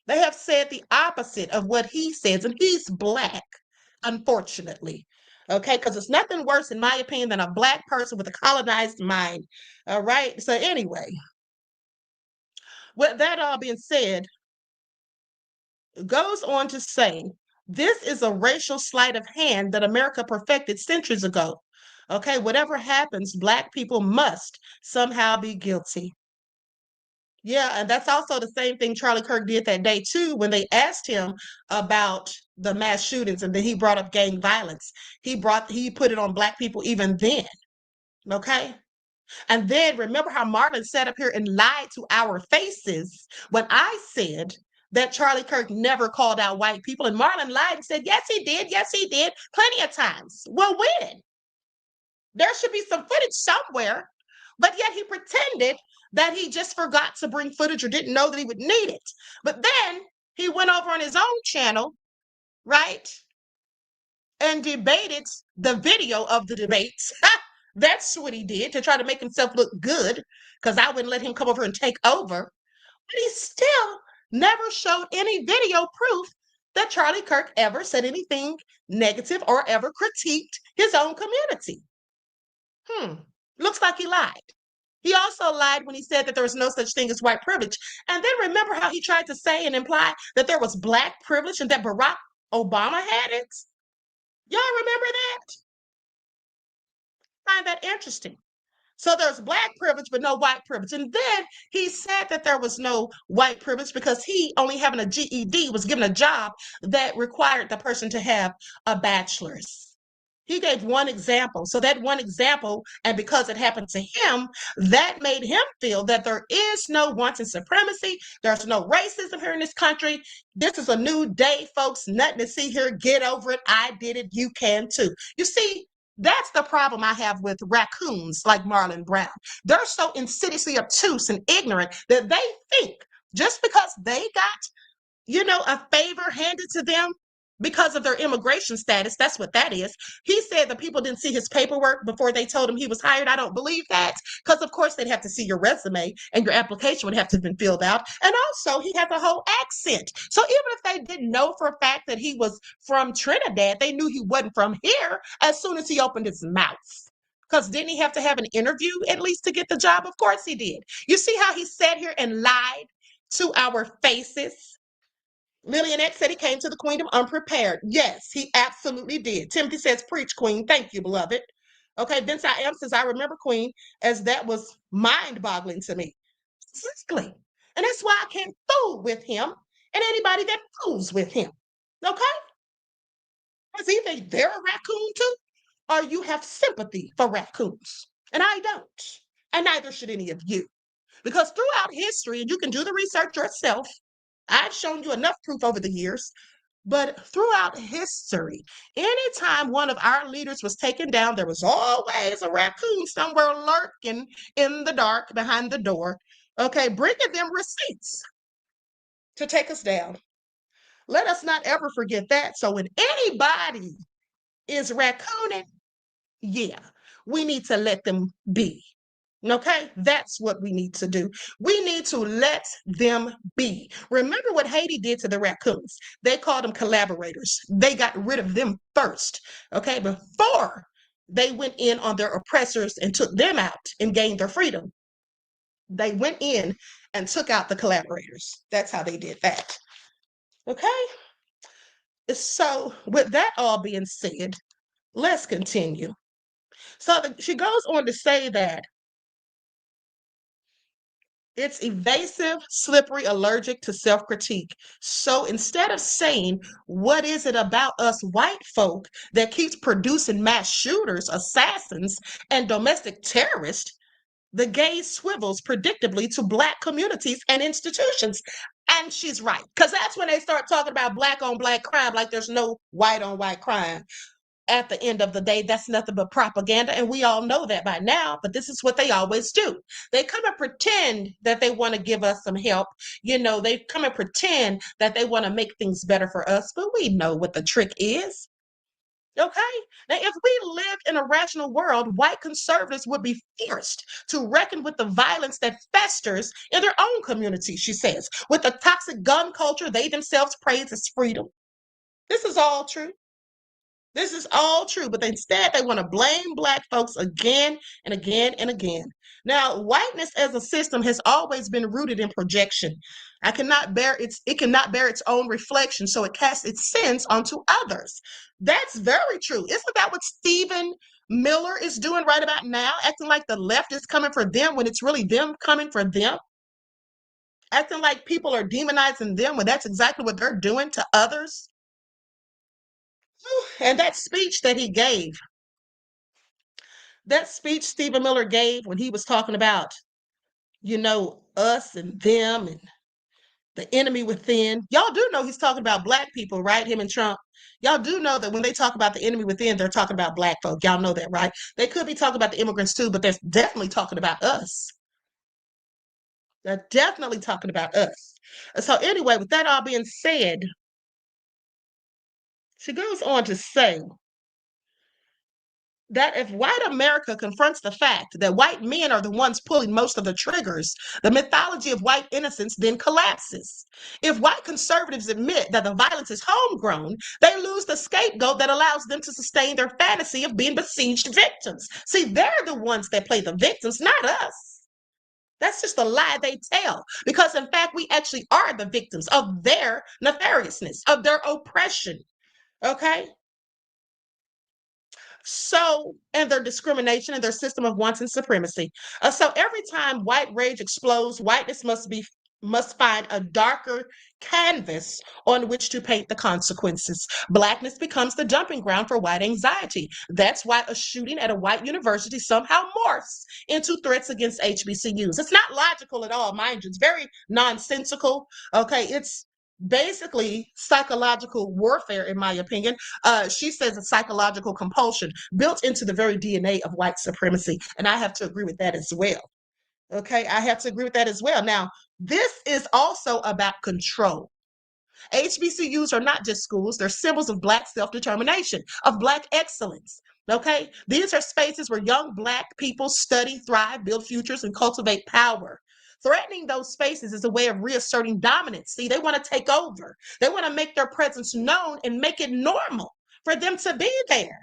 they have said the opposite of what he says, and he's black, unfortunately. Okay, because it's nothing worse, in my opinion, than a Black person with a colonized mind. All right. So anyway, with that all being said, goes on to say, this is a racial sleight of hand that America perfected centuries ago. Okay, whatever happens, Black people must somehow be guilty. Yeah, and that's also the same thing Charlie Kirk did that day too, when they asked him about the mass shootings and then he brought up gang violence. He put it on Black people even then. Okay. And then remember how Marlon sat up here and lied to our faces when I said that Charlie Kirk never called out white people. And Marlon lied and said, yes, he did. Yes, he did. Plenty of times. Well, when? There should be some footage somewhere. But yet he pretended that he just forgot to bring footage or didn't know that he would need it. But then he went over on his own channel, right? And debated the video of the debates. That's what he did to try to make himself look good, because I wouldn't let him come over and take over. But he still never showed any video proof that Charlie Kirk ever said anything negative or ever critiqued his own community. Looks like he lied. He also lied when he said that there was no such thing as white privilege. And then remember how he tried to say and imply that there was Black privilege and that Barack Obama had it? Y'all remember that? I find that interesting. So there's Black privilege, but no white privilege. And then he said that there was no white privilege because he, only having a GED, was given a job that required the person to have a bachelor's. He gave one example. So that one example, and because it happened to him, that made him feel that there is no wanton supremacy. There's no racism here in this country. This is a new day, folks. Nothing to see here. Get over it. I did it. You can too. You see, that's the problem I have with raccoons like Marlon Brown. They're so insidiously obtuse and ignorant that they think just because they got, a favor handed to them because of their immigration status, that's what that is. He said that people didn't see his paperwork before they told him he was hired. I don't believe that, because of course they'd have to see your resume and your application would have to have been filled out. And also he has a whole accent. So even if they didn't know for a fact that he was from Trinidad, they knew he wasn't from here as soon as he opened his mouth. Because didn't he have to have an interview at least to get the job? Of course he did. You see how he sat here and lied to our faces? Lillian X said he came to the Queendom unprepared. Yes, he absolutely did. Timothy says, preach, Queen. Thank you, beloved. Okay, Vince I Am says, I remember, Queen, as that was mind-boggling to me. Exactly. And that's why I can't fool with him and anybody that fools with him. Okay? Because either they're a raccoon too, or you have sympathy for raccoons. And I don't. And neither should any of you. Because throughout history, and you can do the research yourself, I've shown you enough proof over the years, but throughout history, anytime one of our leaders was taken down, there was always a raccoon somewhere lurking in the dark behind the door, okay, bringing them receipts to take us down. Let us not ever forget that. So when anybody is raccooning, yeah, we need to let them be. Okay, that's what we need to do. We need to let them be. Remember what Haiti did to the raccoons. They called them collaborators. They got rid of them first, okay, before they went in on their oppressors and took them out and gained their freedom. They went in and took out the collaborators. That's how they did that. Okay, so with that all being said, let's continue. So she goes on to say that it's evasive, slippery, allergic to self-critique. So instead of saying, what is it about us white folk that keeps producing mass shooters, assassins, and domestic terrorists, the gaze swivels predictably to Black communities and institutions. And she's right, because that's when they start talking about Black on Black crime like there's no white on white crime. At the end of the day, that's nothing but propaganda. And we all know that by now, but this is what they always do. They come and pretend that they want to give us some help. They come and pretend that they want to make things better for us, but we know what the trick is. Okay? Now, if we lived in a rational world, white conservatives would be forced to reckon with the violence that festers in their own community, she says, with the toxic gun culture they themselves praise as freedom. This is all true. This is all true, but instead they want to blame black folks again and again and again. Now, whiteness as a system has always been rooted in projection. It cannot bear its own reflection, so it casts its sins onto others. That's very true. Isn't that what Stephen Miller is doing right about now? Acting like the left is coming for them when it's really them coming for them. Acting like people are demonizing them when that's exactly what they're doing to others. And that speech Stephen Miller gave when he was talking about, us and them and the enemy within. Y'all do know he's talking about black people, right? Him and Trump. Y'all do know that when they talk about the enemy within, they're talking about black folk. Y'all know that, right? They could be talking about the immigrants too, but they're definitely talking about us. They're definitely talking about us. So anyway, with that all being said, she goes on to say that if white America confronts the fact that white men are the ones pulling most of the triggers, the mythology of white innocence then collapses. If white conservatives admit that the violence is homegrown, they lose the scapegoat that allows them to sustain their fantasy of being besieged victims. See, they're the ones that play the victims, not us. That's just a lie they tell, because in fact, we actually are the victims of their nefariousness, of their oppression. Okay? So, and their discrimination and their system of wanton supremacy. So every time white rage explodes, whiteness must find a darker canvas on which to paint the consequences. Blackness becomes the dumping ground for white anxiety. That's why a shooting at a white university somehow morphs into threats against HBCUs. It's not logical at all, mind you. It's very nonsensical. Okay, it's basically psychological warfare, in my opinion. She says it's psychological compulsion built into the very DNA of white supremacy. And I have to agree with that as well. Okay, I have to agree with that as well. Now, this is also about control. HBCUs are not just schools, they're symbols of Black self-determination, of Black excellence. Okay, these are spaces where young Black people study, thrive, build futures, and cultivate power. Threatening those spaces is a way of reasserting dominance. See, they want to take over. They want to make their presence known and make it normal for them to be there.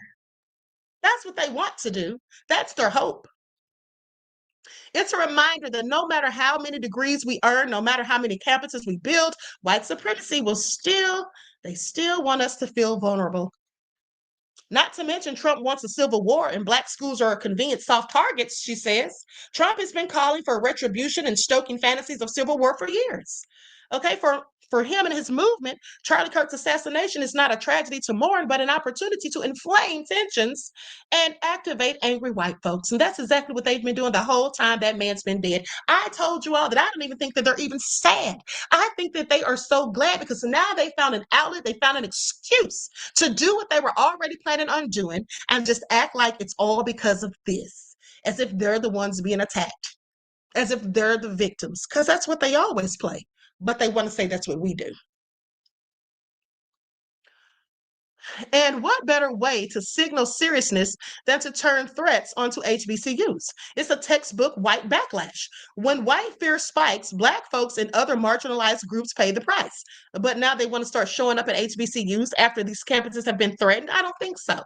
That's what they want to do. That's their hope. It's a reminder that no matter how many degrees we earn, no matter how many campuses we build, white supremacy they still want us to feel vulnerable. Not to mention, Trump wants a civil war and Black schools are convenient soft targets, she says. Trump has been calling for retribution and stoking fantasies of civil war for years. Okay, for him and his movement, Charlie Kirk's assassination is not a tragedy to mourn, but an opportunity to inflame tensions and activate angry white folks. And that's exactly what they've been doing the whole time that man's been dead. I told you all that I don't even think that they're even sad. I think that they are so glad because now they found an outlet, they found an excuse to do what they were already planning on doing and just act like it's all because of this, as if they're the ones being attacked, as if they're the victims, because that's what they always play. But they want to say that's what we do. And what better way to signal seriousness than to turn threats onto HBCUs? It's a textbook white backlash. When white fear spikes, Black folks and other marginalized groups pay the price. But now they want to start showing up at HBCUs after these campuses have been threatened? I don't think so.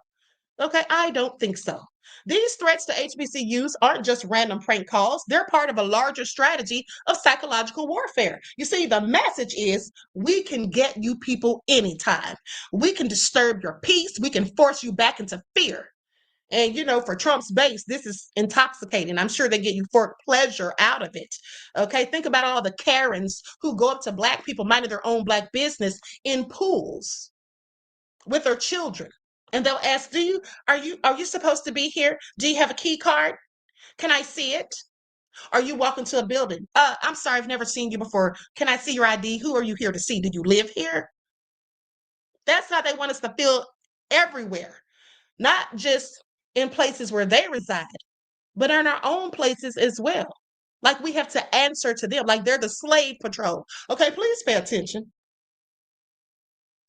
Okay, I don't think so. These threats to HBCUs aren't just random prank calls. They're part of a larger strategy of psychological warfare. You see, the message is we can get you people anytime. We can disturb your peace. We can force you back into fear. And, for Trump's base, this is intoxicating. I'm sure they get euphoric pleasure out of it. Okay, think about all the Karens who go up to Black people minding their own Black business in pools with their children. And they'll ask, are you supposed to be here? Do you have a key card? Can I see it? Are you walking to a building? I'm sorry, I've never seen you before. Can I see your ID? Who are you here to see? Do you live here? That's how they want us to feel everywhere, not just in places where they reside, but in our own places as well. Like we have to answer to them, like they're the slave patrol. Okay, please pay attention.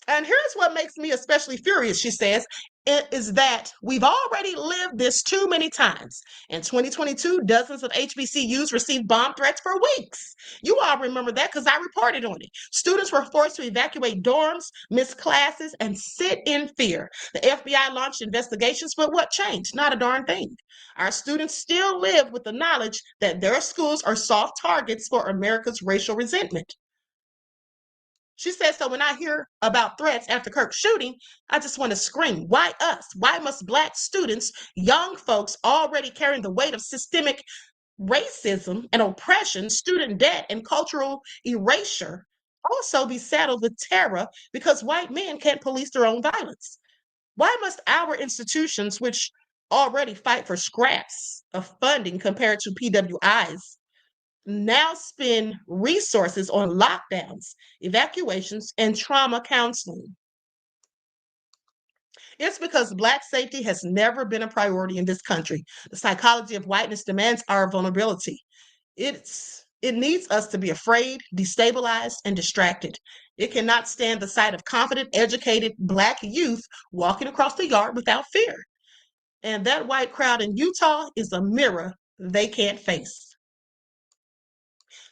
And here's what makes me especially furious, she says, it is that we've already lived this too many times. In 2022, dozens of HBCUs received bomb threats for weeks. You all remember that because I reported on it. Students were forced to evacuate dorms, miss classes, and sit in fear. The FBI launched investigations, but what changed? Not a darn thing. Our students still live with the knowledge that their schools are soft targets for America's racial resentment. She said, so when I hear about threats after Kirk's shooting, I just want to scream, why us? Why must Black students, young folks already carrying the weight of systemic racism and oppression, student debt, and cultural erasure also be saddled with terror because white men can't police their own violence? Why must our institutions, which already fight for scraps of funding compared to PWIs, now spend resources on lockdowns, evacuations, and trauma counseling? It's because Black safety has never been a priority in this country. The psychology of whiteness demands our vulnerability. It needs us to be afraid, destabilized, and distracted. It cannot stand the sight of confident, educated Black youth walking across the yard without fear. And that white crowd in Utah is a mirror they can't face.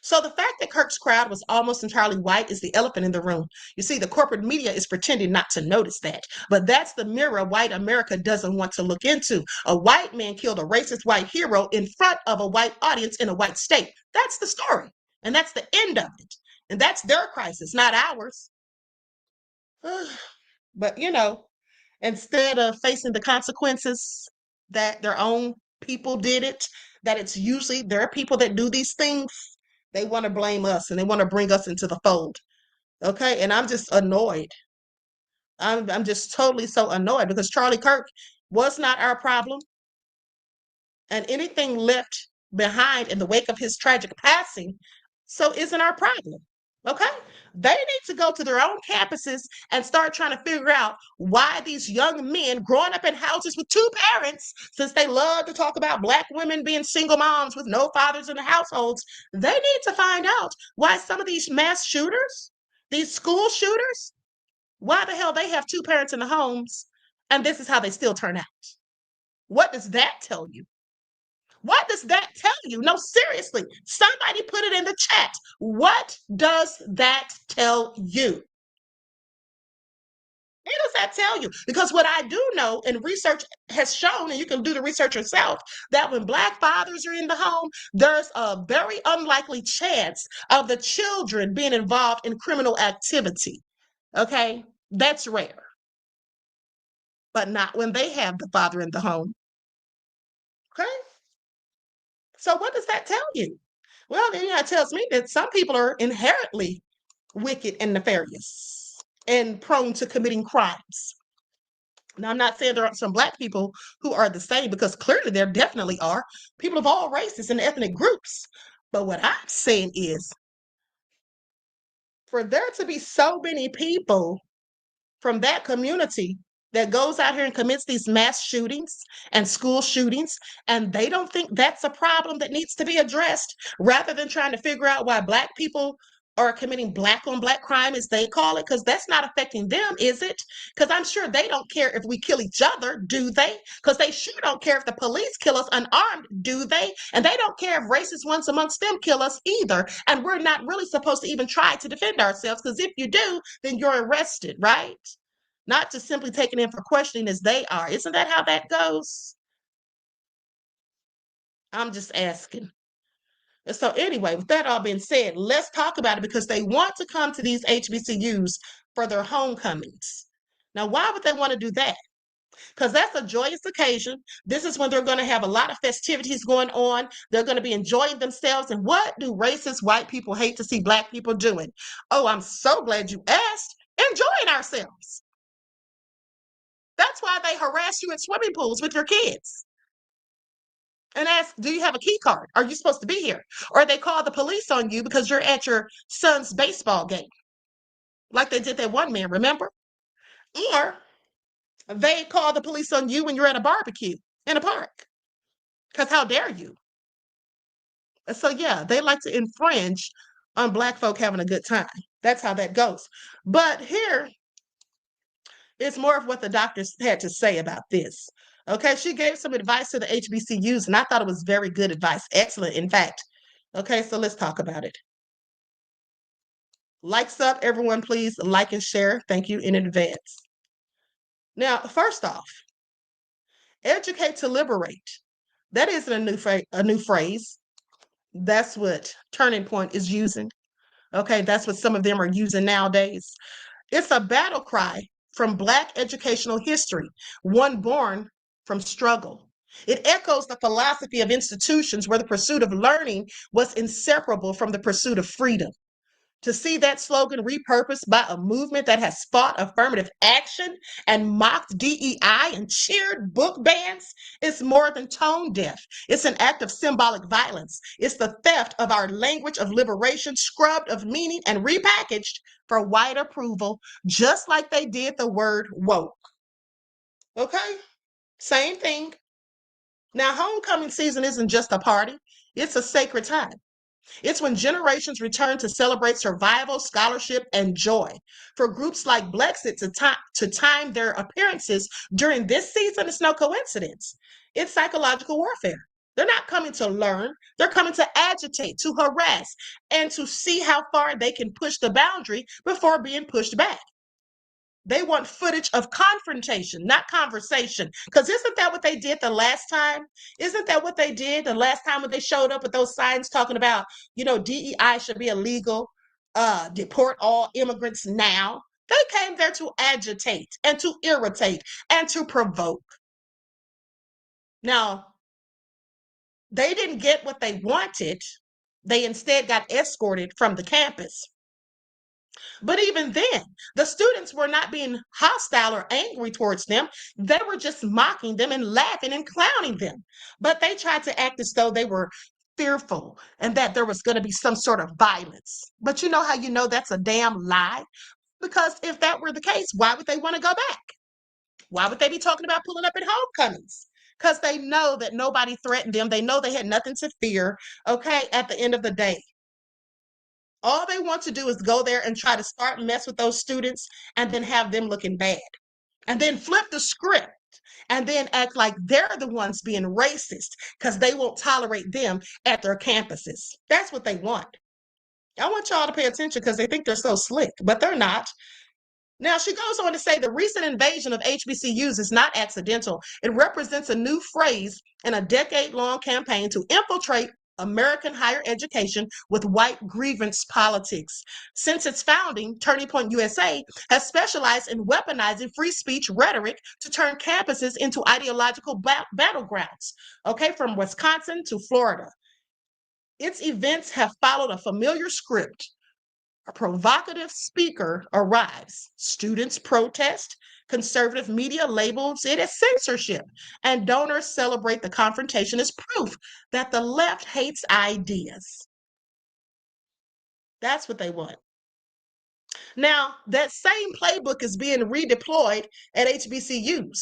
So the fact that Kirk's crowd was almost entirely white is the elephant in the room. You see, the corporate media is pretending not to notice that. But that's the mirror white America doesn't want to look into. A white man killed a racist white hero in front of a white audience in a white state. That's the story. And that's the end of it. And that's their crisis, not ours. But, instead of facing the consequences that their own people did it, that it's usually their people that do these things, they want to blame us and they want to bring us into the fold. Okay. And I'm just annoyed. I'm just totally so annoyed because Charlie Kirk was not our problem. And anything left behind in the wake of his tragic passing, so isn't our problem. Okay? They need to go to their own campuses and start trying to figure out why these young men growing up in houses with two parents, since they love to talk about Black women being single moms with no fathers in the households, they need to find out why some of these mass shooters, these school shooters, why the hell they have two parents in the homes and this is how they still turn out. What does that tell you? What does that tell you? No, seriously, somebody put it in the chat. What does that tell you? What does that tell you? Because what I do know, and research has shown, and you can do the research yourself, that when Black fathers are in the home, there's a very unlikely chance of the children being involved in criminal activity. Okay? That's rare. But not when they have the father in the home. Okay? So what does that tell you? Well, then it tells me that some people are inherently wicked and nefarious and prone to committing crimes. Now, I'm not saying there aren't some Black people who are the same, because clearly there definitely are people of all races and ethnic groups. But what I'm saying is, for there to be so many people from that community that goes out here and commits these mass shootings and school shootings, and they don't think that's a problem that needs to be addressed, rather than trying to figure out why Black people are committing Black on Black crime, as they call it, because that's not affecting them, is it? Because I'm sure they don't care if we kill each other, do they? Because they sure don't care if the police kill us unarmed, do they? And they don't care if racist ones amongst them kill us either. And we're not really supposed to even try to defend ourselves, because if you do, then you're arrested, right? Not just simply taken in for questioning as they are. Isn't that how that goes? I'm just asking. And so anyway, with that all being said, let's talk about it, because they want to come to these HBCUs for their homecomings. Now, why would they want to do that? Because that's a joyous occasion. This is when they're going to have a lot of festivities going on. They're going to be enjoying themselves. And what do racist white people hate to see Black people doing? Oh, I'm so glad you asked. Enjoying ourselves. That's why they harass you at swimming pools with your kids and ask, do you have a key card? Are you supposed to be here? Or they call the police on you because you're at your son's baseball game, like they did that one man, remember? Or they call the police on you when you're at a barbecue in a park, because how dare you? So yeah, they like to infringe on Black folk having a good time. That's how that goes. But here, It's more of what the doctors had to say about this. Okay, she gave some advice to the HBCUs, and I thought it was very good advice. Excellent, in fact. Okay, so let's talk about it. Likes up, everyone, please like and share. Thank you in advance. Now, first off, educate to liberate. That isn't a new phrase. That's what Turning Point is using. Okay, that's what some of them are using nowadays. It's a battle cry from Black educational history, one born from struggle. It echoes the philosophy of institutions where the pursuit of learning was inseparable from the pursuit of freedom. To see that slogan repurposed by a movement that has fought affirmative action and mocked DEI and cheered book bans is more than tone deaf. It's an act of symbolic violence. It's the theft of our language of liberation, scrubbed of meaning and repackaged for white approval, just like they did the word woke. Okay? Same thing. Now, homecoming season isn't just a party, it's a sacred time. It's when generations return to celebrate survival, scholarship, and joy. For groups like Blexit to time their appearances during this season, it's no coincidence. It's psychological warfare. They're not coming to learn. They're coming to agitate, to harass, and to see how far they can push the boundary before being pushed back. They want footage of confrontation, not conversation. Because isn't that what they did the last time? Isn't that what they did the last time when they showed up with those signs talking about, DEI should be illegal, deport all immigrants now? They came there to agitate and to irritate and to provoke. Now, they didn't get what they wanted. They instead got escorted from the campus. But even then, the students were not being hostile or angry towards them. They were just mocking them and laughing and clowning them. But they tried to act as though they were fearful and that there was going to be some sort of violence. But you know how you know that's a damn lie? Because if that were the case, why would they want to go back? Why would they be talking about pulling up at homecomings? Because they know that nobody threatened them. They know they had nothing to fear, okay, at the end of the day. All they want to do is go there and try to start mess with those students and then have them looking bad. And then flip the script and then act like they're the ones being racist because they won't tolerate them at their campuses. That's what they want. I want y'all to pay attention because they think they're so slick, but they're not. Now, she goes on to say the recent invasion of HBCUs is not accidental. It represents a new phrase in a decade-long campaign to infiltrate American higher education with white grievance politics. Since its founding, Turning Point USA has specialized in weaponizing free speech rhetoric to turn campuses into ideological battlegrounds, okay, from Wisconsin to Florida. Its events have followed a familiar script. A provocative speaker arrives. Students protest. Conservative media labels it as censorship. And donors celebrate the confrontation as proof that the left hates ideas. That's what they want. Now, that same playbook is being redeployed at HBCUs,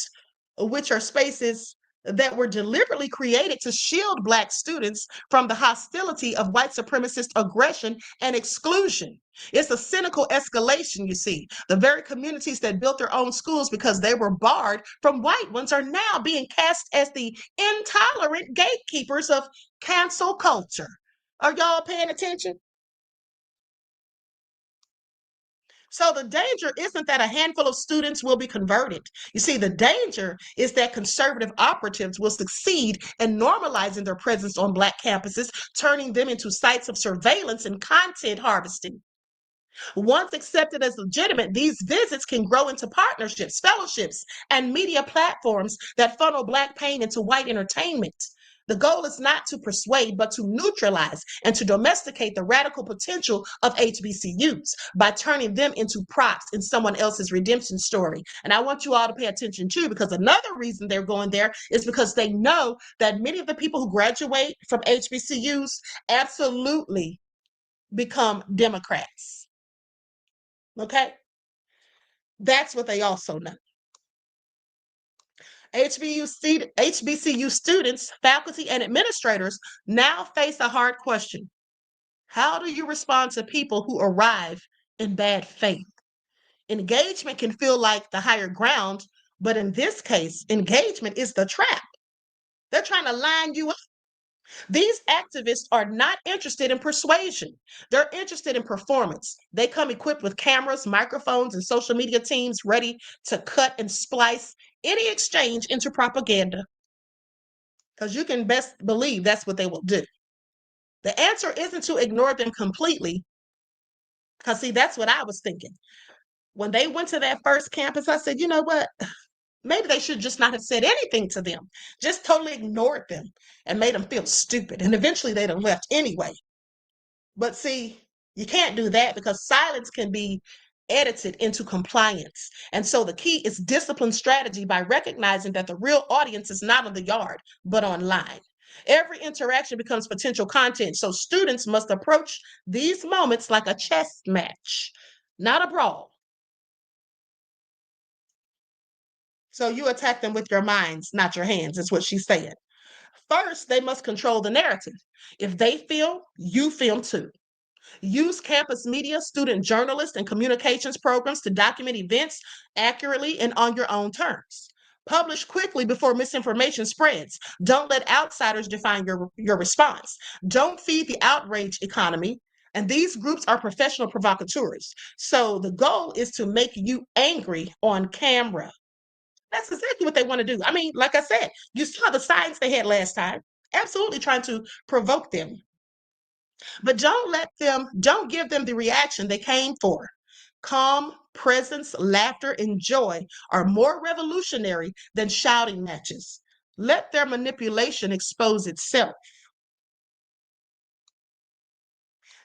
which are spaces that were deliberately created to shield Black students from the hostility of white supremacist aggression and exclusion. It's a cynical escalation, you see. The very communities that built their own schools because they were barred from white ones are now being cast as the intolerant gatekeepers of cancel culture. Are y'all paying attention? So the danger isn't that a handful of students will be converted. You see, the danger is that conservative operatives will succeed in normalizing their presence on Black campuses, turning them into sites of surveillance and content harvesting. Once accepted as legitimate, these visits can grow into partnerships, fellowships, and media platforms that funnel Black pain into white entertainment. The goal is not to persuade, but to neutralize and to domesticate the radical potential of HBCUs by turning them into props in someone else's redemption story. And I want you all to pay attention too, because another reason they're going there is because they know that many of the people who graduate from HBCUs absolutely become Democrats. Okay? That's what they also know. HBCU students, faculty, and administrators now face a hard question. How do you respond to people who arrive in bad faith? Engagement can feel like the higher ground, but in this case, engagement is the trap. They're trying to line you up. These activists are not interested in persuasion. They're interested in performance. They come equipped with cameras, microphones, and social media teams ready to cut and splice any exchange into propaganda. Because you can best believe that's what they will do. The answer isn't to ignore them completely. Because, see, that's what I was thinking. When they went to that first campus, I said, you know what? Maybe they should just not have said anything to them, just totally ignored them and made them feel stupid. And eventually they'd have left anyway. But see, you can't do that because silence can be edited into compliance. And so the key is discipline strategy by recognizing that the real audience is not in the yard, but online. Every interaction becomes potential content. So students must approach these moments like a chess match, not a brawl. So you attack them with your minds, not your hands, is what she's saying. First, they must control the narrative. If they film, you film too. Use campus media, student journalists, and communications programs to document events accurately and on your own terms. Publish quickly before misinformation spreads. Don't let outsiders define your response. Don't feed the outrage economy. And these groups are professional provocateurs. So the goal is to make you angry on camera. That's exactly what they want to do. I mean, like I said, you saw the signs they had last time, absolutely trying to provoke them. But don't give them the reaction they came for. Calm, presence, laughter, and joy are more revolutionary than shouting matches. Let their manipulation expose itself.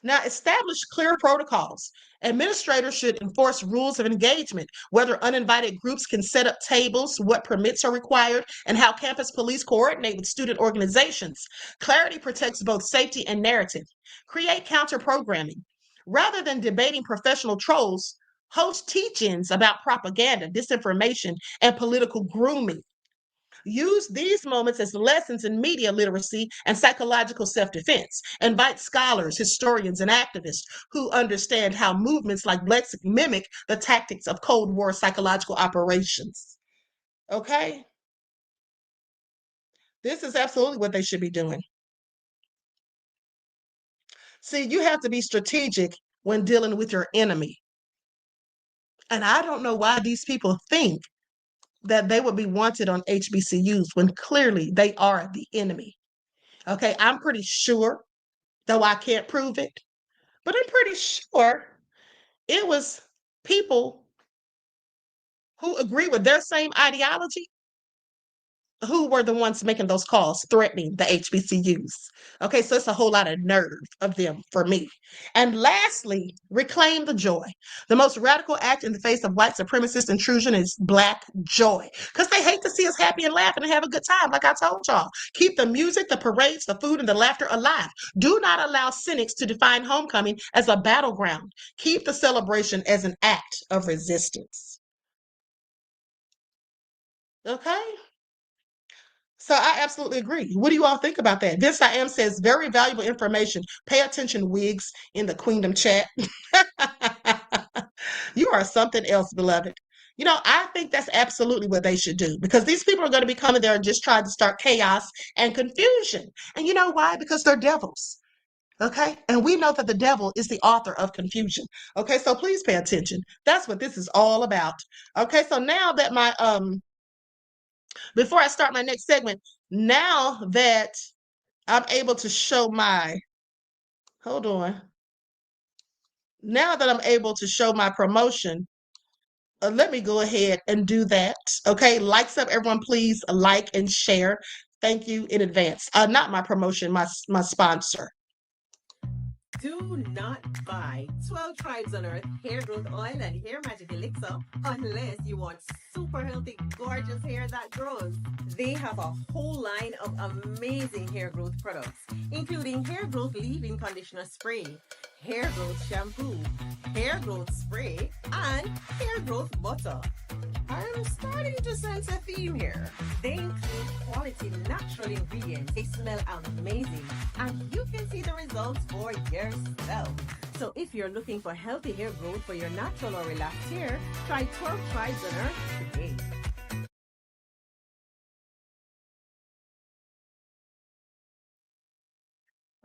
Now, establish clear protocols. Administrators should enforce rules of engagement, whether uninvited groups can set up tables, what permits are required, and how campus police coordinate with student organizations. Clarity protects both safety and narrative. Create counter-programming. Rather than debating professional trolls, host teach-ins about propaganda, disinformation, and political grooming. Use these moments as lessons in media literacy and psychological self-defense. Invite scholars, historians, and activists who understand how movements like Brexit mimic the tactics of Cold War psychological operations. Okay? This is absolutely what they should be doing. See, you have to be strategic when dealing with your enemy. And I don't know why these people think that they would be wanted on HBCUs when clearly they are the enemy. Okay, I'm pretty sure, though I can't prove it, but I'm pretty sure it was people who agree with their same ideology who were the ones making those calls, threatening the HBCUs. Okay, so it's a whole lot of nerve of them for me. And lastly, reclaim the joy. The most radical act in the face of white supremacist intrusion is Black joy, because they hate to see us happy and laughing and have a good time, like I told y'all. Keep the music, the parades, the food, and the laughter alive. Do not allow cynics to define homecoming as a battleground. Keep the celebration as an act of resistance. Okay? So I absolutely agree. What do you all think about that? Vince I Am says, very valuable information. Pay attention, wigs, in the Queendom chat. You are something else, beloved. You know, I think that's absolutely what they should do, because these people are going to be coming there and just trying to start chaos and confusion. And you know why? Because they're devils. Okay? And we know that the devil is the author of confusion. Okay? So please pay attention. That's what this is all about. Okay? So now that my before I start my next segment, now that I'm able to show my, hold on. Now that I'm able to show my promotion, let me go ahead and do that. Okay, likes up, everyone, please like and share. Thank you in advance. Not my promotion, my sponsor. Do not buy 12 Tribes on Earth hair growth oil and hair magic elixir unless you want super healthy, gorgeous hair that grows. They have a whole line of amazing hair growth products, including hair growth leave-in conditioner spray, hair growth shampoo, hair growth spray, and hair growth butter. I'm starting to sense a theme here. They include quality natural ingredients. They smell amazing, and you can see the results for yourself. So if you're looking for healthy hair growth for your natural or relaxed hair, try 12 Tribes on Earth today.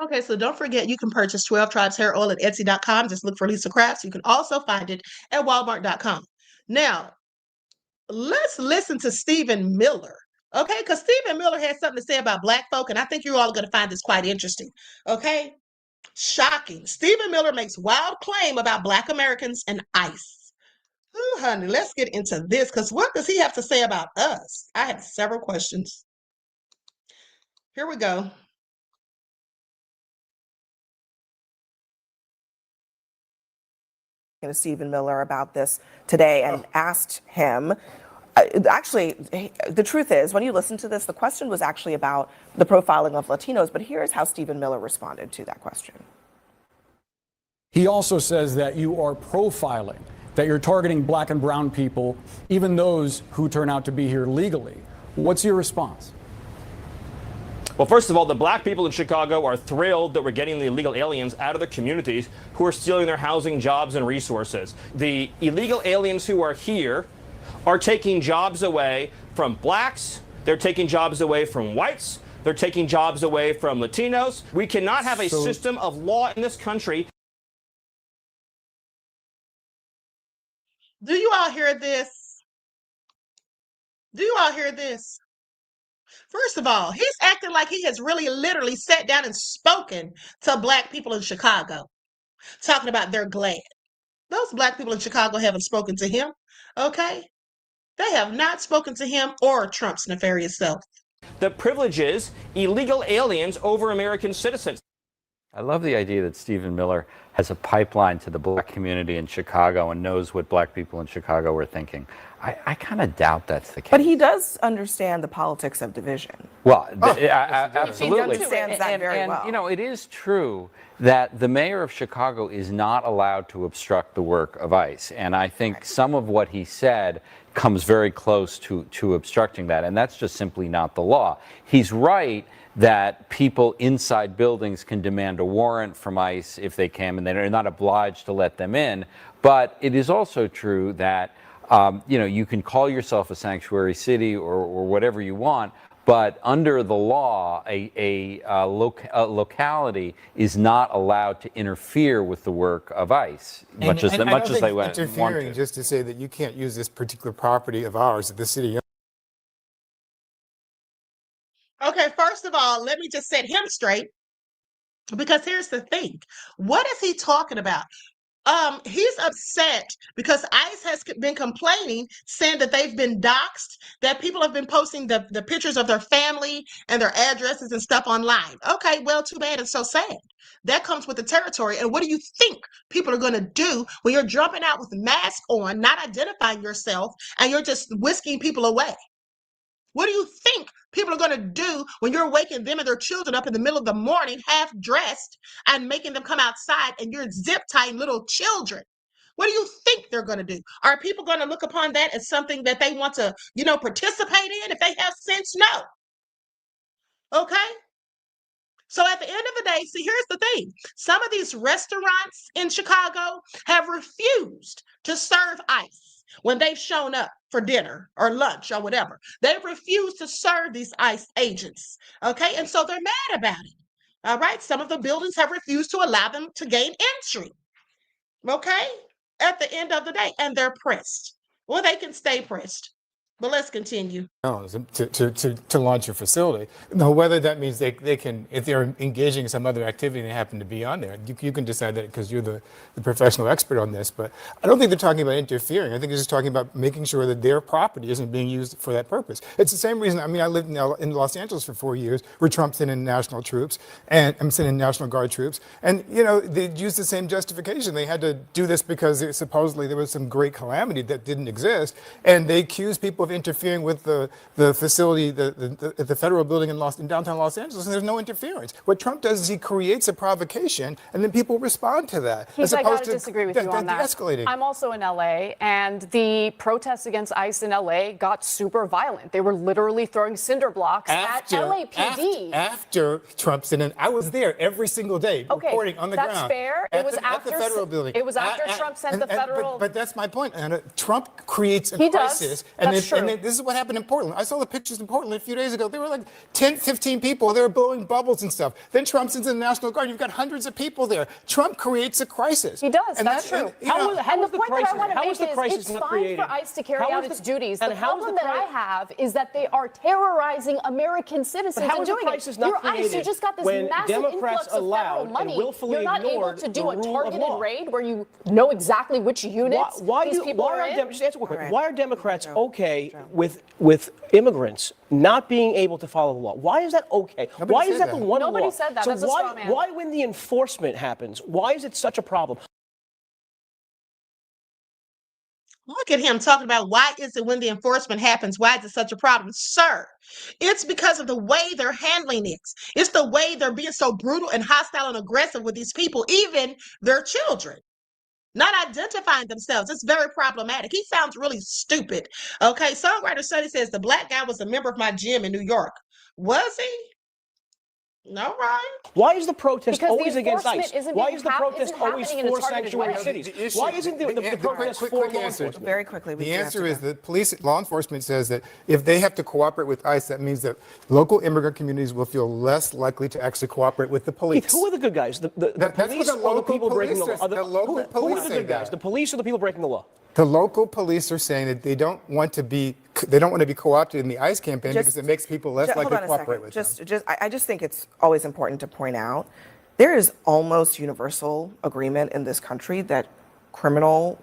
Okay, so don't forget you can purchase 12 Tribes Hair Oil at Etsy.com. Just look for Lisa Crafts. You can also find it at Walmart.com. Now, let's listen to Stephen Miller. Okay, because Stephen Miller has something to say about Black folk, and I think you're all going to find this quite interesting. Okay, shocking. Stephen Miller makes wild claim about Black Americans and ICE. Ooh, honey, let's get into this, because what does he have to say about us? I have several questions. Here we go. To Stephen Miller about this today and asked him, actually, the truth is, when you listen to this, the question was actually about the profiling of Latinos, but here's how Stephen Miller responded to that question. He also says that you are profiling, that you're targeting Black and brown people, even those who turn out to be here legally. What's your response? Well, first of all, the Black people in Chicago are thrilled that we're getting the illegal aliens out of their communities who are stealing their housing, jobs, and resources. The illegal aliens who are here are taking jobs away from Blacks. They're taking jobs away from whites. They're taking jobs away from Latinos. We cannot have a system of law in this country. Do you all hear this? Do you all hear this? First of all, he's acting like he has really literally sat down and spoken to Black people in Chicago, talking about they're glad. Those Black people in Chicago haven't spoken to him, okay? They have not spoken to him or Trump's nefarious self. The privileges illegal aliens over American citizens. I love the idea that Stephen Miller has a pipeline to the Black community in Chicago and knows what Black people in Chicago are thinking. I kind of doubt that's the case. But he does understand the politics of division. Well, absolutely. He understands that very well. You know, it is true that the mayor of Chicago is not allowed to obstruct the work of ICE. And I think some of what he said comes very close to obstructing that. And that's just simply not the law. He's right that people inside buildings can demand a warrant from ICE if they can, and they're not obliged to let them in. But it is also true that you know, you can call yourself a sanctuary city or whatever you want, but under the law, a locality is not allowed to interfere with the work of ICE, much as they want to. Interfering just to say that you can't use this particular property of ours that the city owns. Okay, first of all, let me just set him straight, because here's the thing. What is he talking about? He's upset because ICE has been complaining, saying that they've been doxxed, that people have been posting the pictures of their family and their addresses and stuff online. Okay, well, too bad and so sad. That comes with the territory. And what do you think people are going to do when you're jumping out with a mask on, not identifying yourself, and you're just whisking people away? What do you think people are going to do when you're waking them and their children up in the middle of the morning, half dressed, and making them come outside, and you're zip tying little children? What do you think they're going to do? Are people going to look upon that as something that they want to, you know, participate in if they have sense? No. Okay? So at the end of the day, see, here's the thing. Some of these restaurants in Chicago have refused to serve ICE when they've shown up for dinner or lunch or whatever. They've refused to serve these ICE agents, okay? And so they're mad about it, all right? Some of the buildings have refused to allow them to gain entry, okay? At the end of the day, and they're pressed. Well, they can stay pressed, but let's continue. To launch your facility. Now, whether that means they can, if they're engaging in some other activity and they happen to be on there, you can decide that because you're the professional expert on this. But I don't think they're talking about interfering. I think they're just talking about making sure that their property isn't being used for that purpose. It's the same reason. I mean, I lived in Los Angeles for 4 years, where Trump sent in national troops, and I'm sending in National Guard troops, and you know they used the same justification. They had to do this because supposedly there was some great calamity that didn't exist, and they accused people of interfering with the facility, the federal building in downtown Los Angeles, and there's no interference. What Trump does is he creates a provocation, and then people respond to that. Keith, I got to disagree with you on that. De-escalating. I'm also in LA, and the protests against ICE in LA got super violent. They were literally throwing cinder blocks at LAPD. After Trump said, and I was there every single day reporting on the ground. That's fair. It was after the federal building. It was after Trump sent the federal. But that's my point, Anna. Trump creates a crisis, and this is what happened in Portland. I saw the pictures in Portland a few days ago. There were like 10, 15 people. They were blowing bubbles and stuff. Then Trump sends in the National Guard. You've got hundreds of people there. Trump creates a crisis. He does. And that's true. How the point that I want to make is it's fine for ICE to carry out its duties. The problem that I have is that they are terrorizing American citizens and doing it. You're ICE. You just got this massive influx of federal money. You're not able to do a targeted raid where you know exactly which units these people are in. Just answer quick. Why are Democrats okay with immigrants not being able to follow the law? Why is that okay? Why is that the one law? Nobody said that. So That's a straw man. why when the enforcement happens, why is it such a problem? Look at him talking about why is it when the enforcement happens, why is it such a problem? Sir, it's because of the way they're handling it. It's the way they're being so brutal and hostile and aggressive with these people, even their children. Not identifying themselves. It's very problematic. He sounds really stupid. Okay, Songwriter Sonny says the black guy was a member of my gym in New York. Was he? No, right. Why is the protest Because always the against ICE? enforcement Why is the protest always happening in a for targeted sanctuary way. cities? Why isn't the protest for law enforcement? Very quickly. The answer is that law enforcement says that if they have to cooperate with ICE, that means that local immigrant communities will feel less likely to actually cooperate with the police. Keith, who are the good guys? The police or the people breaking the law? Who are the good guys? The police or the people breaking the law? The local police are saying that they don't want to be co-opted in the ICE campaign because it makes people less likely to cooperate with them. I just think it's always important to point out there is almost universal agreement in this country that criminal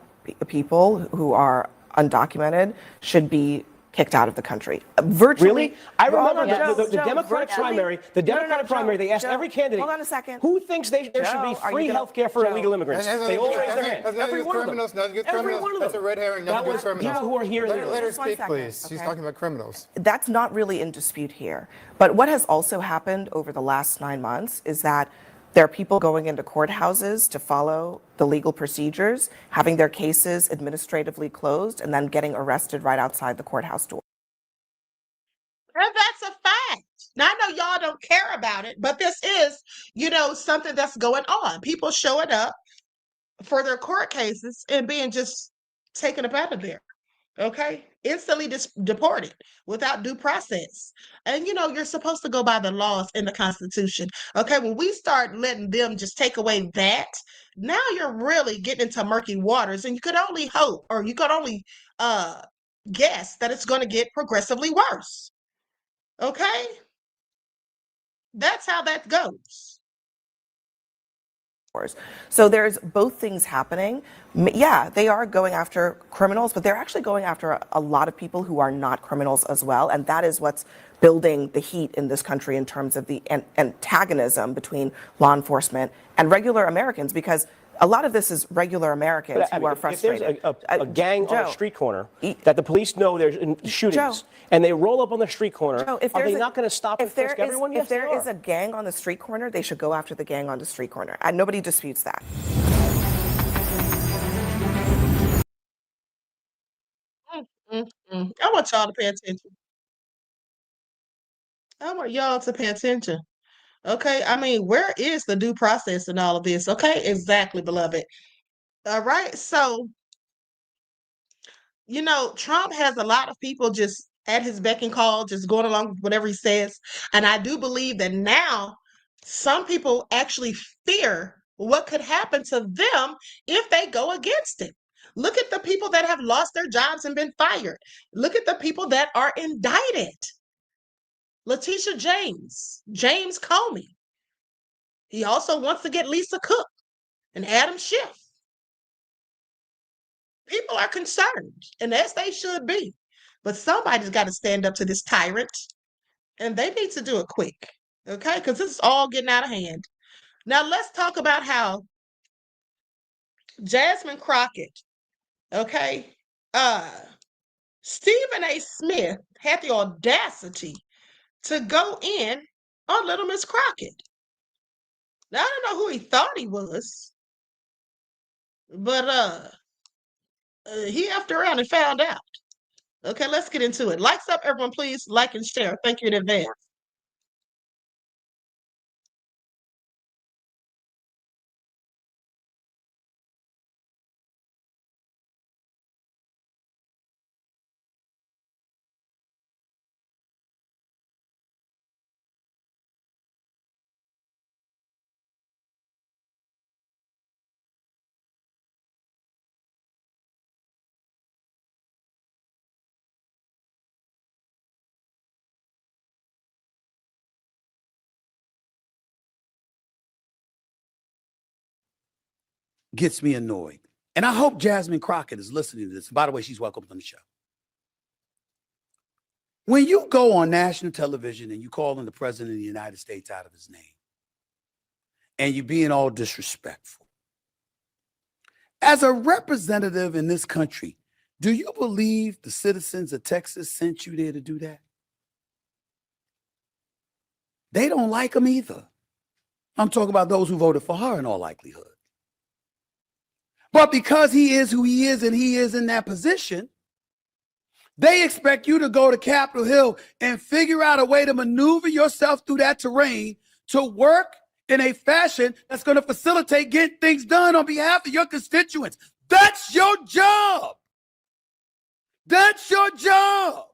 people who are undocumented should be kicked out of the country. Virtually. Really? I remember the Democratic primary. The Democratic primary, they asked every candidate, hold on a second. who thinks there should be free health care for illegal immigrants? They all raised their hand. Every one of them. Every one of them. That's a red herring. That was people who are here. Let her speak, please. She's talking about criminals. That's not really in dispute here. But what has also happened over the last 9 months is that there are people going into courthouses to follow the legal procedures, having their cases administratively closed, and then getting arrested right outside the courthouse door. And that's a fact. Now, I know y'all don't care about it, but this is, something that's going on. People showing up for their court cases and being just taken up out of there. Okay, instantly deported without due process. And you're supposed to go by the laws in the Constitution. Okay, when we start letting them just take away that, now you're really getting into murky waters, and you could only hope, or you could only guess that it's going to get progressively worse. Okay, that's how that goes. So there's both things happening. Yeah, they are going after criminals, but they're actually going after a lot of people who are not criminals as well. And that is what's building the heat in this country in terms of the antagonism between law enforcement and regular Americans, because a lot of this is regular Americans who are frustrated. If there's a gang on a street corner that the police know there's shootings, and they roll up on the street corner, are they not going to stop and frisk everyone? If there is a gang on the street corner, they should go after the gang on the street corner. And nobody disputes that. I want y'all to pay attention. I want y'all to pay attention. Okay, I mean, where is the due process in all of this? Okay, exactly, beloved. All right, so, Trump has a lot of people just at his beck and call, just going along with whatever he says. And I do believe that now some people actually fear what could happen to them if they go against it. Look at the people that have lost their jobs and been fired. Look at the people that are indicted. Letitia James, James Comey. He also wants to get Lisa Cook and Adam Schiff. People are concerned, and as they should be. But somebody's got to stand up to this tyrant, and they need to do it quick, okay? Because this is all getting out of hand. Now, let's talk about how Jasmine Crockett, okay, Stephen A. Smith had the audacity to go in on Little Miss Crockett. Now, I don't know who he thought he was, but he effed around and found out. Okay, let's get into it. Likes up, everyone, please. Like and share. Thank you in advance. Gets me annoyed. And I hope Jasmine Crockett is listening to this. By the way, she's welcome on the show. When you go on national television and you call on the president of the United States out of his name, and you're being all disrespectful, as a representative in this country, do you believe the citizens of Texas sent you there to do that? They don't like him either. I'm talking about those who voted for her in all likelihood. But because he is who he is and he is in that position, they expect you to go to Capitol Hill and figure out a way to maneuver yourself through that terrain to work in a fashion that's going to facilitate getting things done on behalf of your constituents. That's your job. That's your job.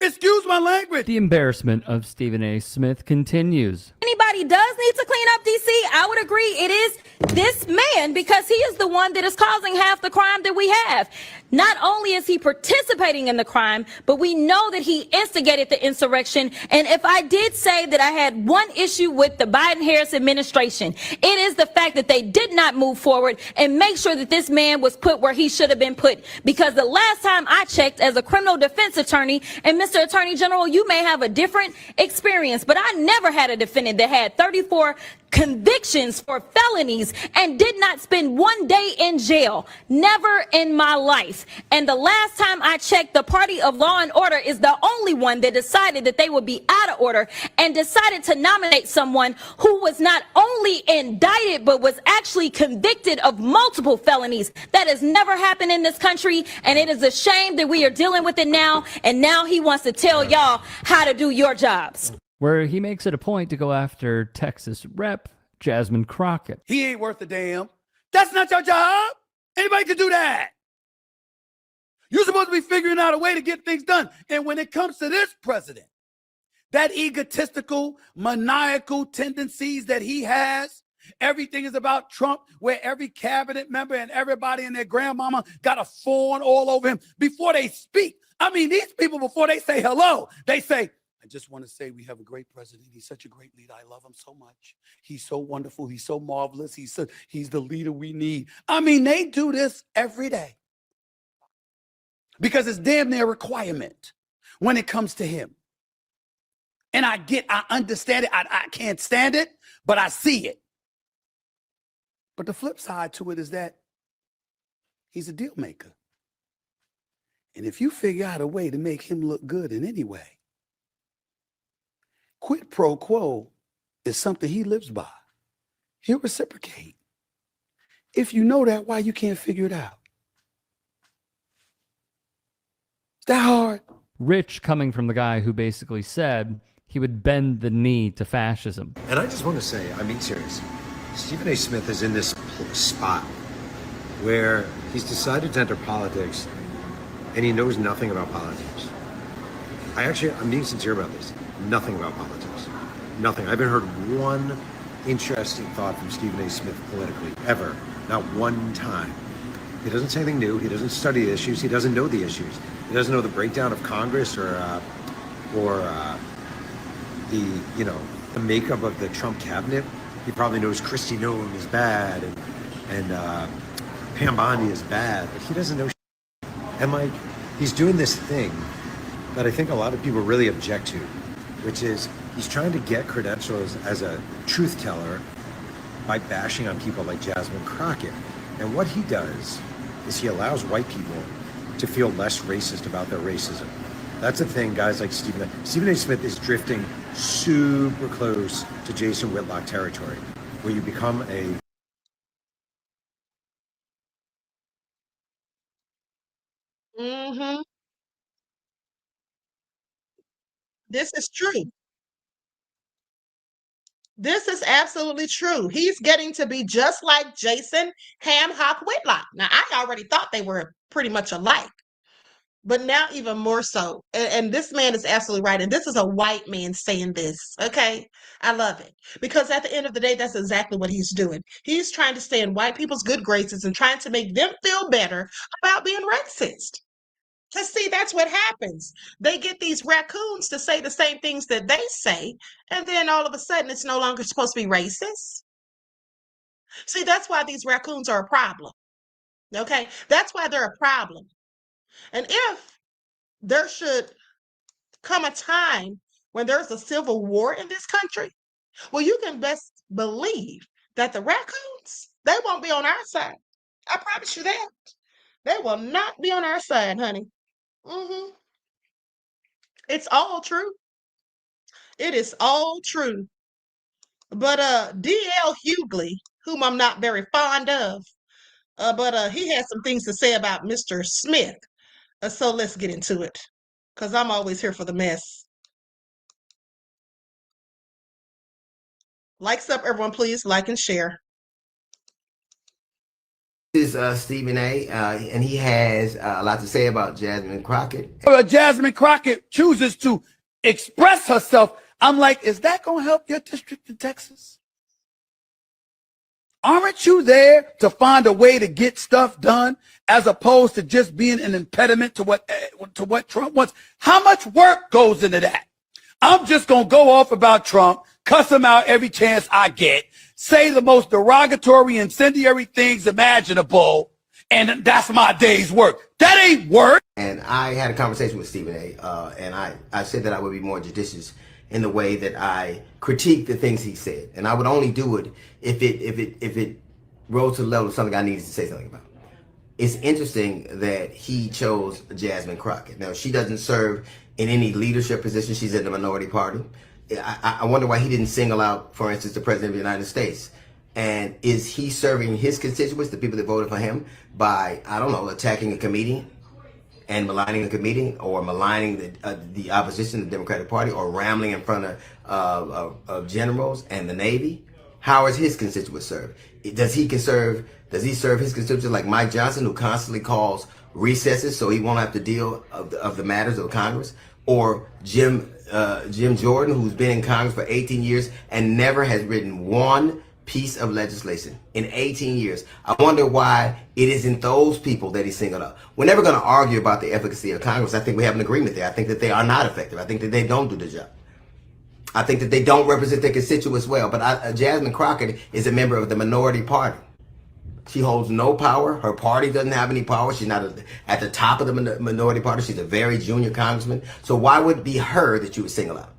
Excuse my language. The embarrassment of Stephen A. Smith continues. Anybody does need to clean up DC, I would agree it is this man, because he is the one that is causing half the crime that we have. Not only is he participating in the crime, but we know that he instigated the insurrection. And if I did say that I had one issue with the Biden-Harris administration, it is the fact that they did not move forward and make sure that this man was put where he should have been put. Because the last time I checked as a criminal defense attorney, and Mr. Attorney General, you may have a different experience, but I never had a defendant that had 34 convictions for felonies and did not spend one day in jail. Never in my life. And the last time I checked, the party of law and order is the only one that decided that they would be out of order and decided to nominate someone who was not only indicted but was actually convicted of multiple felonies. That has never happened in this country, and it is a shame that we are dealing with it now, and now he wants to tell y'all how to do your jobs. Where he makes it a point to go after Texas Rep. Jasmine Crockett. He ain't worth a damn. That's not your job. Anybody can do that. You're supposed to be figuring out a way to get things done. And when it comes to this president, that egotistical, maniacal tendencies that he has, everything is about Trump, where every cabinet member and everybody and their grandmama got a fawn all over him before they speak. I mean, these people, before they say hello, they say, I just want to say we have a great president. He's such a great leader. I love him so much. He's so wonderful. He's so marvelous. He's the leader we need. I mean, they do this every day because it's damn near a requirement when it comes to him. And I understand it. I can't stand it, but I see it. But the flip side to it is that he's a deal maker. And if you figure out a way to make him look good in any way, quid pro quo is something he lives by. He'll reciprocate. If you know that, why you can't figure it out? Is that hard? Rich coming from the guy who basically said he would bend the knee to fascism. And I just want to say, I'm being serious. Stephen A. Smith is in this spot where he's decided to enter politics and he knows nothing about politics. I'm being sincere about this. Nothing about politics. Nothing. I haven't heard one interesting thought from Stephen A. Smith politically, ever. Not one time. He doesn't say anything new. He doesn't study the issues. He doesn't know the issues. He doesn't know the breakdown of Congress or the makeup of the Trump cabinet. He probably knows Kristi Noem is bad and Pam Bondi is bad, but he doesn't know. And he's doing this thing that I think a lot of people really object to, which is he's trying to get credentials as a truth teller by bashing on people like Jasmine Crockett. And what he does is he allows white people to feel less racist about their racism. That's the thing, guys like Stephen A. Smith is drifting super close to Jason Whitlock territory, where you become a Mm-hmm. This is true. This is absolutely true. He's getting to be just like Jason Ham Hock Whitlock. Now, I already thought they were pretty much alike, but now even more so. And this man is absolutely right. And this is a white man saying this. Okay. I love it. Because at the end of the day, that's exactly what he's doing. He's trying to stay in white people's good graces and trying to make them feel better about being racist. Because see, that's what happens. They get these raccoons to say the same things that they say, and then all of a sudden it's no longer supposed to be racist. See, that's why these raccoons are a problem. Okay? That's why they're a problem. And if there should come a time when there's a civil war in this country, well, you can best believe that the raccoons, they won't be on our side. I promise you that. They will not be on our side, honey. Hmm. It's all true. It is all true. But D.L. Hughley, whom I'm not very fond of, but he has some things to say about Mr. Smith. So let's get into it, because I'm always here for the mess. Likes up, everyone, please like and share. This is Stephen A. And he has a lot to say about Jasmine Crockett. Jasmine Crockett chooses to express herself. I'm like, is that going to help your district in Texas? Aren't you there to find a way to get stuff done as opposed to just being an impediment to what Trump wants? How much work goes into that? I'm just going to go off about Trump, cuss him out every chance I get, say the most derogatory, incendiary things imaginable, and that's my day's work. That ain't work. And I had a conversation with Stephen A. And I said that I would be more judicious in the way that I critique the things he said. And I would only do it if it rose to the level of something I needed to say something about. It's interesting that he chose Jasmine Crockett. Now, she doesn't serve in any leadership position. She's in the minority party. I wonder why he didn't single out, for instance, the President of the United States. And is he serving his constituents, the people that voted for him, by, I don't know, attacking a comedian and maligning a comedian, or maligning the opposition, the Democratic Party, or rambling in front of generals and the Navy? How is his constituents served? Does he serve his constituents like Mike Johnson, who constantly calls recesses so he won't have to deal of the matters of Congress? Or Jim Jordan, who's been in Congress for 18 years and never has written one piece of legislation in 18 years. I wonder why it isn't those people that he singled out. We're never going to argue about the efficacy of Congress. I think we have an agreement there. I think that they are not effective. I think that they don't do the job. I think that they don't represent their constituents well. But Jasmine Crockett is a member of the minority party. She holds no power. Her party doesn't have any power. She's not at the top of the minority party. She's a very junior congressman. So why would it be her that you would single out?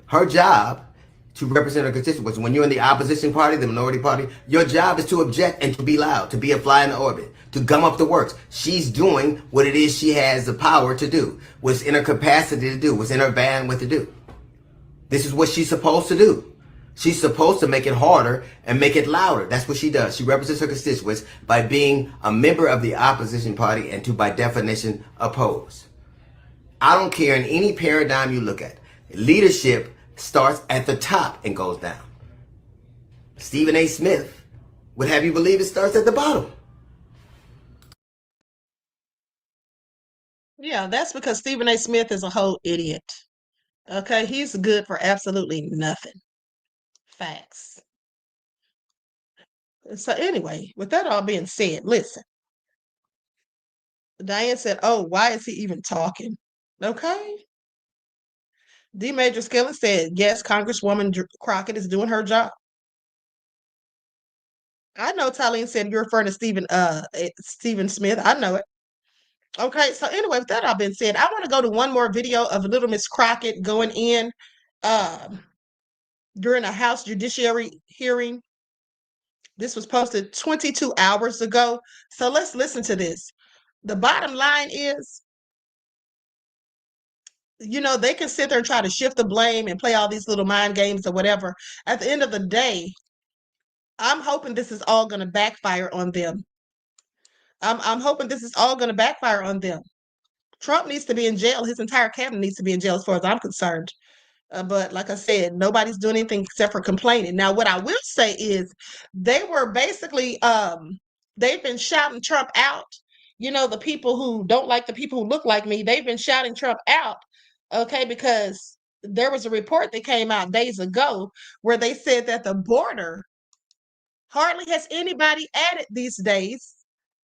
Her job to represent her constituents. When you're in the opposition party, the minority party, your job is to object and to be loud, to be a fly in the orbit, to gum up the works. She's doing what it is she has the power to do, what's in her capacity to do, what's in her bandwidth to do. This is what she's supposed to do. She's supposed to make it harder and make it louder. That's what she does. She represents her constituents by being a member of the opposition party and to, by definition, oppose. I don't care in any paradigm you look at. Leadership starts at the top and goes down. Stephen A. Smith would have you believe it starts at the bottom. Yeah, that's because Stephen A. Smith is a whole idiot. Okay, he's good for absolutely nothing. Facts. So anyway, with that all being said, listen. Diane said, oh, why is he even talking? Okay. D. Major Skillen said, yes, Congresswoman Crockett is doing her job. I know Tylene said you're referring to Stephen Smith. I know it. Okay, so anyway, with that all being said, I want to go to one more video of Little Miss Crockett going in during a House Judiciary hearing. This was posted 22 hours ago. So let's listen to this. The bottom line is, they can sit there and try to shift the blame and play all these little mind games or whatever. At the end of the day, I'm hoping this is all going to backfire on them. I'm hoping this is all going to backfire on them. Trump needs to be in jail. His entire cabinet needs to be in jail as far as I'm concerned. But like I said, nobody's doing anything except for complaining. Now, what I will say is they were basically, they've been shouting Trump out. The people who don't like the people who look like me, they've been shouting Trump out, okay, because there was a report that came out days ago where they said that the border hardly has anybody at it these days,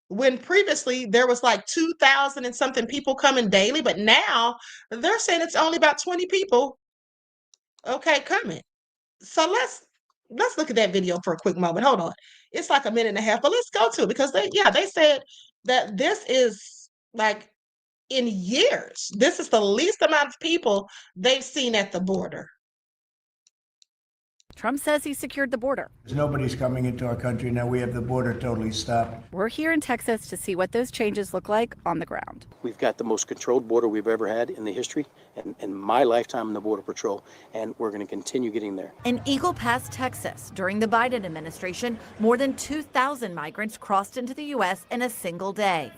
when previously there was like 2,000 and something people coming daily, but now they're saying it's only about 20 people, okay, coming. So let's look at that video for a quick moment. Hold on. It's like a minute and a half, but let's go to it because they said that this is like in years, this is the least amount of people they've seen at the border. Trump says he secured the border. Nobody's coming into our country now. We have the border totally stopped. We're here in Texas to see what those changes look like on the ground. We've got the most controlled border we've ever had in the history and in my lifetime in the Border Patrol, and we're going to continue getting there. In Eagle Pass, Texas, during the Biden administration, more than 2,000 migrants crossed into the U.S. in a single day.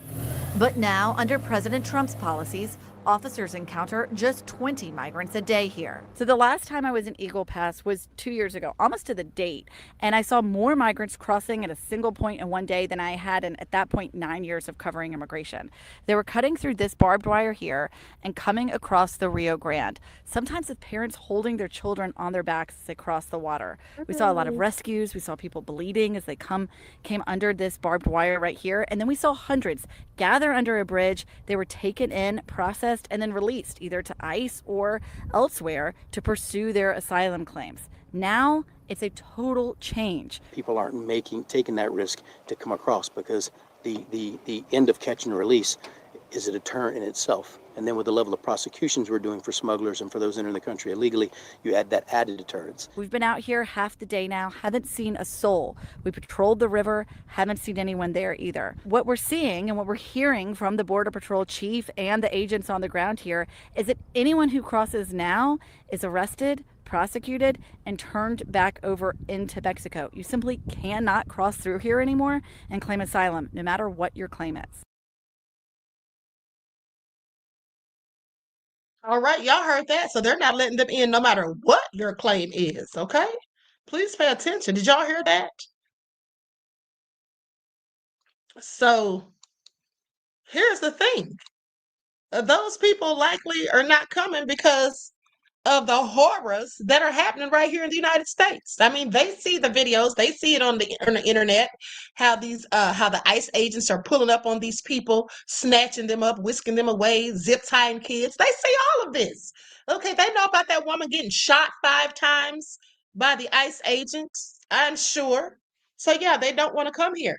But now, under President Trump's policies, officers encounter just 20 migrants a day here. So the last time I was in Eagle Pass was 2 years ago, almost to the date. And I saw more migrants crossing at a single point in one day than I had in, at that point, 9 years of covering immigration. They were cutting through this barbed wire here and coming across the Rio Grande, sometimes with parents holding their children on their backs as they crossed the water. We saw a lot of rescues. We saw people bleeding as they came under this barbed wire right here. And then we saw hundreds gather under a bridge. They were taken in, processed, and then released either to ICE or elsewhere to pursue their asylum claims. Now it's a total change. People aren't taking that risk to come across because the end of catch and release is a deterrent in itself. And then with the level of prosecutions we're doing for smugglers and for those entering the country illegally, you add that added deterrence. We've been out here half the day now, haven't seen a soul. We patrolled the river, haven't seen anyone there either. What we're seeing and what we're hearing from the Border Patrol chief and the agents on the ground here is that anyone who crosses now is arrested, prosecuted, and turned back over into Mexico. You simply cannot cross through here anymore and claim asylum, no matter what your claim is. All right, y'all heard that. So they're not letting them in no matter what your claim is, okay? Please pay attention. Did y'all hear that? So here's the thing. Those people likely are not coming because of the horrors that are happening right here in the United States. I mean, they see the videos, they see it on the internet, how the ICE agents are pulling up on these people, snatching them up, whisking them away, zip tying kids. They see all of this. Okay, they know about that woman getting shot 5 times by the ICE agents, I'm sure. So yeah, they don't want to come here.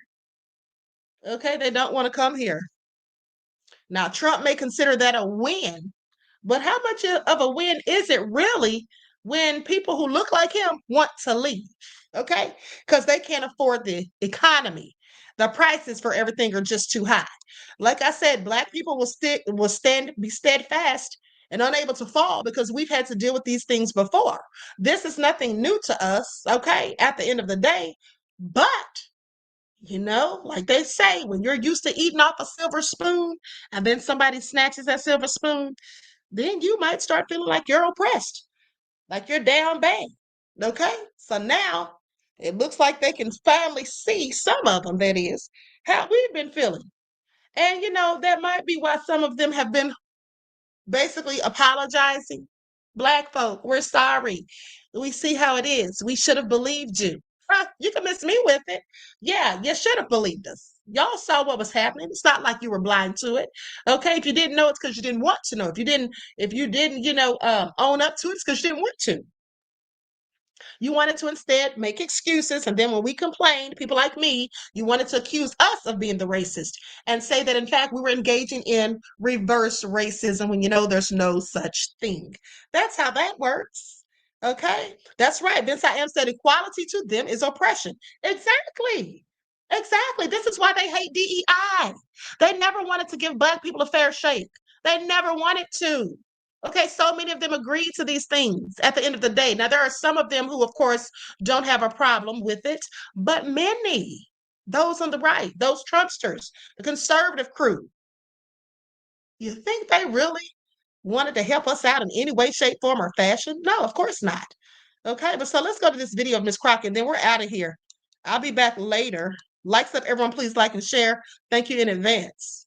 Okay, they don't want to come here. Now, Trump may consider that a win, but how much of a win is it really when people who look like him want to leave? Okay, because they can't afford the economy. The prices for everything are just too high. Like I said, Black people will be steadfast and unable to fall because we've had to deal with these things before. This is nothing new to us, okay, at the end of the day. But like they say, when you're used to eating off a silver spoon and then somebody snatches that silver spoon, then you might start feeling like you're oppressed, like you're down bad. Okay? So now it looks like they can finally see, some of them, that is, how we've been feeling. And, that might be why some of them have been basically apologizing. Black folk, we're sorry. We see how it is. We should have believed you. You can miss me with it. Yeah, you should have believed us. Y'all saw what was happening. It's not like you were blind to it. Okay, if you didn't know, it's because you didn't want to know. If you didn't, own up to it, it's because you didn't want to. You wanted to instead make excuses, and then when we complained, people like me, you wanted to accuse us of being the racist and say that in fact we were engaging in reverse racism when there's no such thing. That's how that works. Okay, that's right. Vince I Am said equality to them is oppression. Exactly. Exactly. This is why they hate DEI. They never wanted to give Black people a fair shake. They never wanted to. Okay, so many of them agreed to these things at the end of the day. Now, there are some of them who, of course, don't have a problem with it, but many, those on the right, those Trumpsters, the conservative crew, you think they really wanted to help us out in any way, shape, form, or fashion? No, of course not. Okay, but so let's go to this video of Miss Crockett, and then we're out of here. I'll be back later. Likes up, everyone, please like and share. Thank you in advance.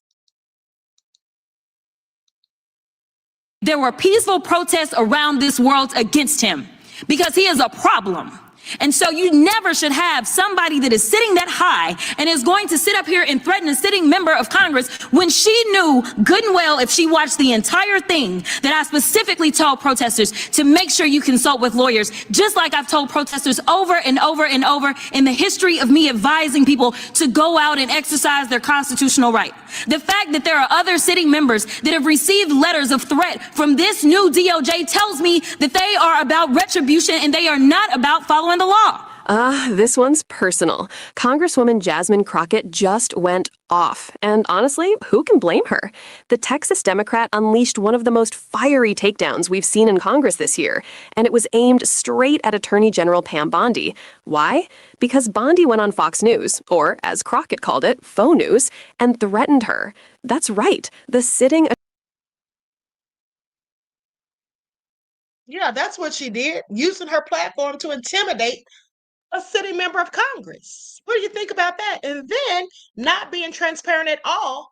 There were peaceful protests around this world against him because he is a problem. And so you never should have somebody that is sitting that high and is going to sit up here and threaten a sitting member of Congress when she knew good and well, if she watched the entire thing, that I specifically told protesters to make sure you consult with lawyers, just like I've told protesters over and over and over in the history of me advising people to go out and exercise their constitutional right. The fact that there are other sitting members that have received letters of threat from this new DOJ tells me that they are about retribution and they are not about following the law. This one's personal. Congresswoman Jasmine Crockett just went off. And honestly, who can blame her? The Texas Democrat unleashed one of the most fiery takedowns we've seen in Congress this year, and it was aimed straight at Attorney General Pam Bondi. Why? Because Bondi went on Fox News, or as Crockett called it, faux news, and threatened her. That's right. The sitting... Yeah, that's what she did, using her platform to intimidate a sitting member of Congress. What do you think about that? And then not being transparent at all,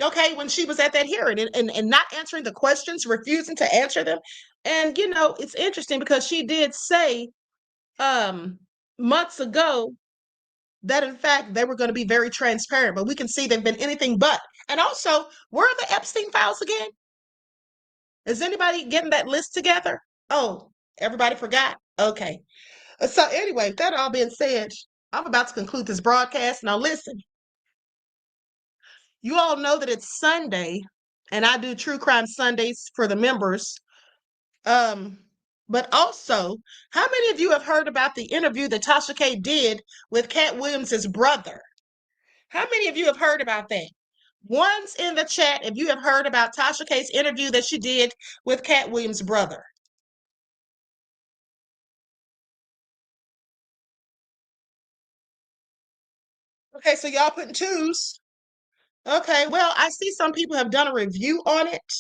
okay, when she was at that hearing and not answering the questions, refusing to answer them. And, you know, it's interesting because she did say months ago that, in fact, they were going to be very transparent, but we can see they've been anything but. And also, where are the Epstein files again? Is anybody getting that list together? Oh, everybody forgot? Okay. So anyway, that all being said, I'm about to conclude this broadcast. Now listen, you all know that it's Sunday, and I do True Crime Sundays for the members. But also, how many of you have heard about the interview that Tasha K did with Cat Williams' brother? How many of you have heard about that? One's in the chat if you have heard about Tasha K's interview that she did with Cat Williams' brother. Okay, so y'all putting twos. Okay, well, I see some people have done a review on it.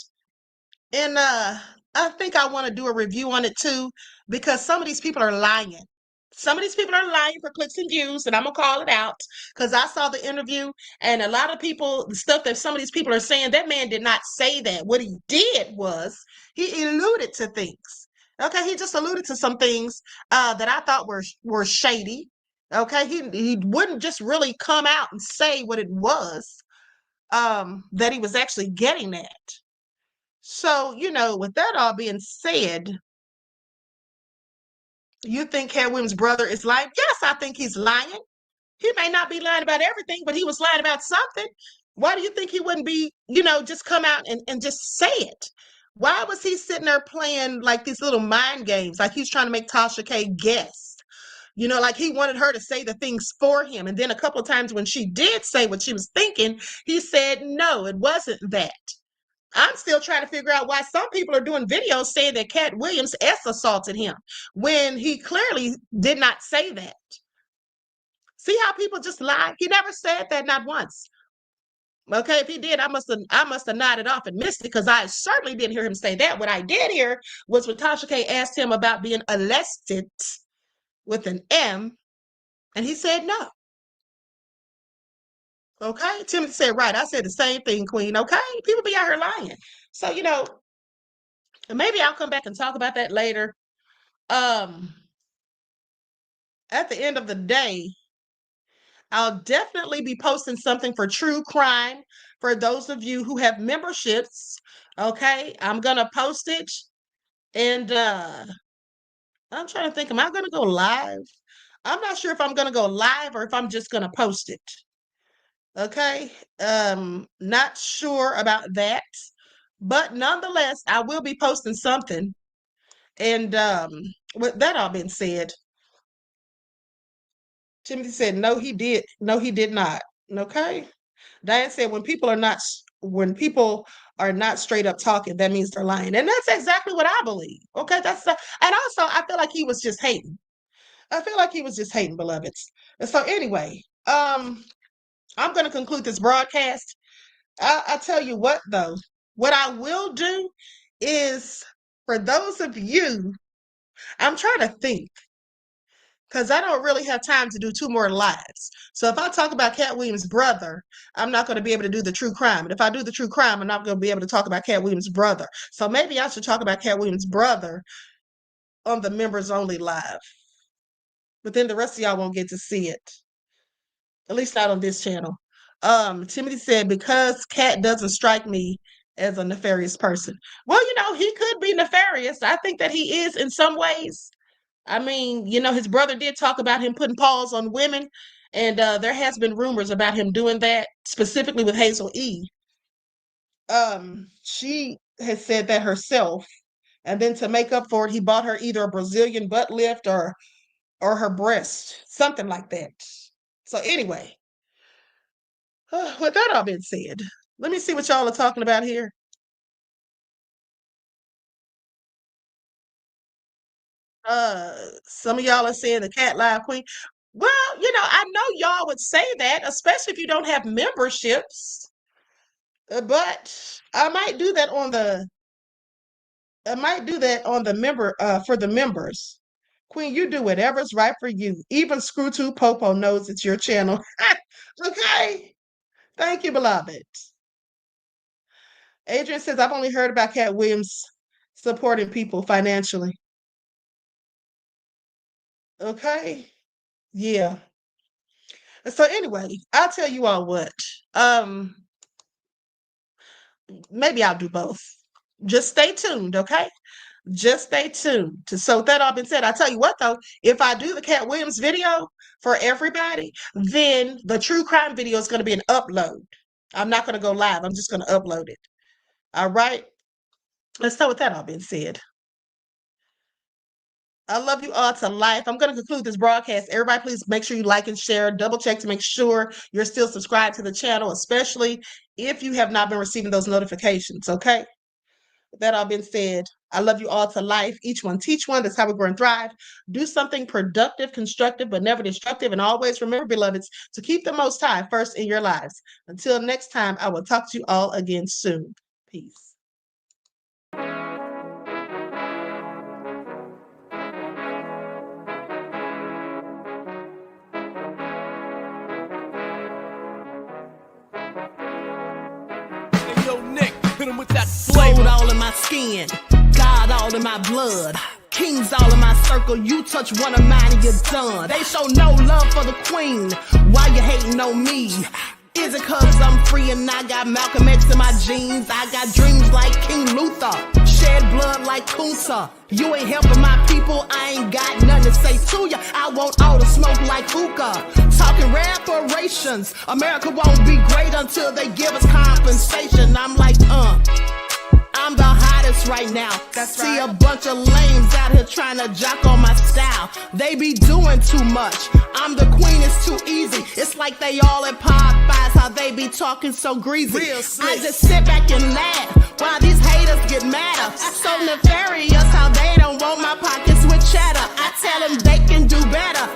And I think I want to do a review on it too, because some of these people are lying. Some of these people are lying for clicks and views, and I'm gonna call it out because I saw the interview, and a lot of people, the stuff that some of these people are saying, that man did not say that. What he did was he alluded to things. Okay, he just alluded to some things that I thought were shady. Okay, he wouldn't just really come out and say what it was that he was actually getting at. So, you know, with that all being said, you think Cat Williams' brother is lying? Yes, I think he's lying. He may not be lying about everything, but he was lying about something. Why do you think he wouldn't be, you know, just come out and just say it? Why was he sitting there playing like these little mind games, like he's trying to make Tasha K guess? You know, like he wanted her to say the things for him. And then a couple of times when she did say what she was thinking, he said, no, it wasn't that. I'm still trying to figure out why some people are doing videos saying that Cat Williams assaulted him when he clearly did not say that. See how people just lie? He never said that, not once. Okay, if he did, I must have nodded off and missed it because I certainly didn't hear him say that. What I did hear was when Tasha K asked him about being arrested with an M, and he said no. Okay, Timothy said, right, I said the same thing, Queen. Okay, people be out here lying. So, you know, maybe I'll come back and talk about that later. At the end of the day, I'll definitely be posting something for True Crime for those of you who have memberships. Okay, I'm going to post it. And I'm trying to think, am I going to go live? I'm not sure if I'm going to go live or if I'm just going to post it. Okay, not sure about that, but nonetheless, I will be posting something. And with that all being said, Timothy said, no, he did. No, he did not. Okay. Diane said, when people are not straight up talking, that means they're lying. And that's exactly what I believe. Okay. And also I feel like he was just hating. Beloveds. And so anyway, I'm going to conclude this broadcast. I tell you what, though, what I will do is, for those of you, I'm trying to think, because I don't really have time to do 2 more lives. So if I talk about Cat Williams' brother, I'm not going to be able to do the true crime. And if I do the true crime, I'm not going to be able to talk about Cat Williams' brother. So maybe I should talk about Cat Williams' brother on the members only live. But then the rest of y'all won't get to see it. At least not on this channel. Timothy said, because Cat doesn't strike me as a nefarious person. Well, he could be nefarious. I think that he is in some ways. I mean, his brother did talk about him putting paws on women, and there has been rumors about him doing that, specifically with Hazel E. She has said that herself, and then to make up for it, he bought her either a Brazilian butt lift or her breast, something like that. So anyway, with that all being said, let me see what y'all are talking about here. Some of y'all are saying the Cat Live Queen. Well, I know y'all would say that, especially if you don't have memberships. But I might do that on the member for the members. Queen, you do whatever's right for you. Even Screw 2 Popo knows it's your channel. Okay. Thank you, beloved. Adrian says, I've only heard about Cat Williams supporting people financially. Okay. Yeah. So anyway, I'll tell you all what. Maybe I'll do both. Just stay tuned, okay? Just stay tuned. So with that all being said, I tell you what though, if I do the Cat Williams video for everybody, then the true crime video is going to be an upload. I'm not going to go live. I'm just going to upload it. All right. And so with that all being said, I love you all to life. I'm going to conclude this broadcast. Everybody, please make sure you like and share. Double check to make sure you're still subscribed to the channel, especially if you have not been receiving those notifications, okay? With that all being said, I love you all to life. Each one teach one. That's how we grow and thrive. Do something productive, constructive, but never destructive. And always remember, beloveds, to keep the Most High first in your lives. Until next time, I will talk to you all again soon. Peace. Gold all in my skin, God all in my blood, kings all in my circle. You touch one of mine and you're done. They show no love for the queen. Why you hating on me? Is it cause I'm free and I got Malcolm X in my jeans? I got dreams like King Luther, shed blood like Kunsa. You ain't helping my people, I ain't got nothing to say to ya. I want all the smoke like hookah. Talking reparations, America won't be great until they give us compensation. I'm like, I'm the hottest right now. See a bunch of lames out here trying to jock on my style. They be doing too much. I'm the queen, it's too easy. It's like they all at Popeyes, how they be talking so greasy. I just sit back and laugh while these haters get madder. So nefarious how they don't want my pockets with cheddar. I tell them they can do better.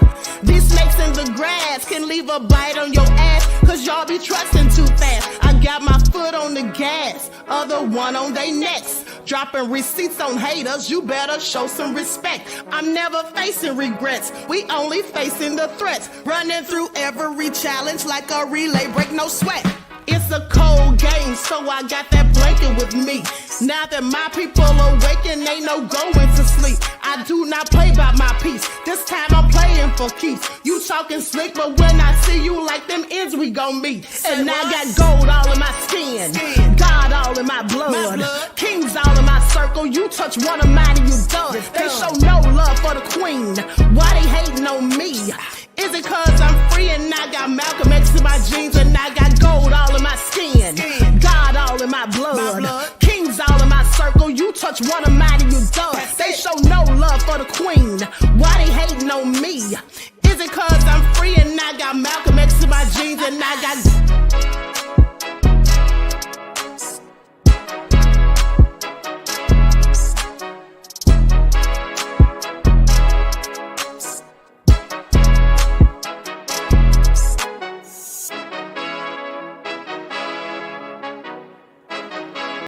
These snakes in the grass can leave a bite on your ass, cause y'all be trusting too fast. I got my foot on the gas, other one on they necks. Dropping receipts on haters, you better show some respect. I'm never facing regrets, we only facing the threats. Running through every challenge like a relay, break no sweat. It's a cold game, so I got that blanket with me. Now that my people awaken, ain't no going to sleep. I do not play by my piece, this time I'm playing for keeps. You talking slick, but when I see you like them ends, we gon' meet. And I got gold all in my skin, God all in my blood, kings all in my circle. You touch one of mine and you done. They show no love for the queen. Why they hating on me? Is it cause I'm free and I got Malcolm X in my jeans and I got gold all in my skin, God all in my blood, kings all in my circle. You touch one of mine and you done. They show no love for the queen. Why they hating on me? Is it cause I'm free and I got Malcolm X in my jeans and I got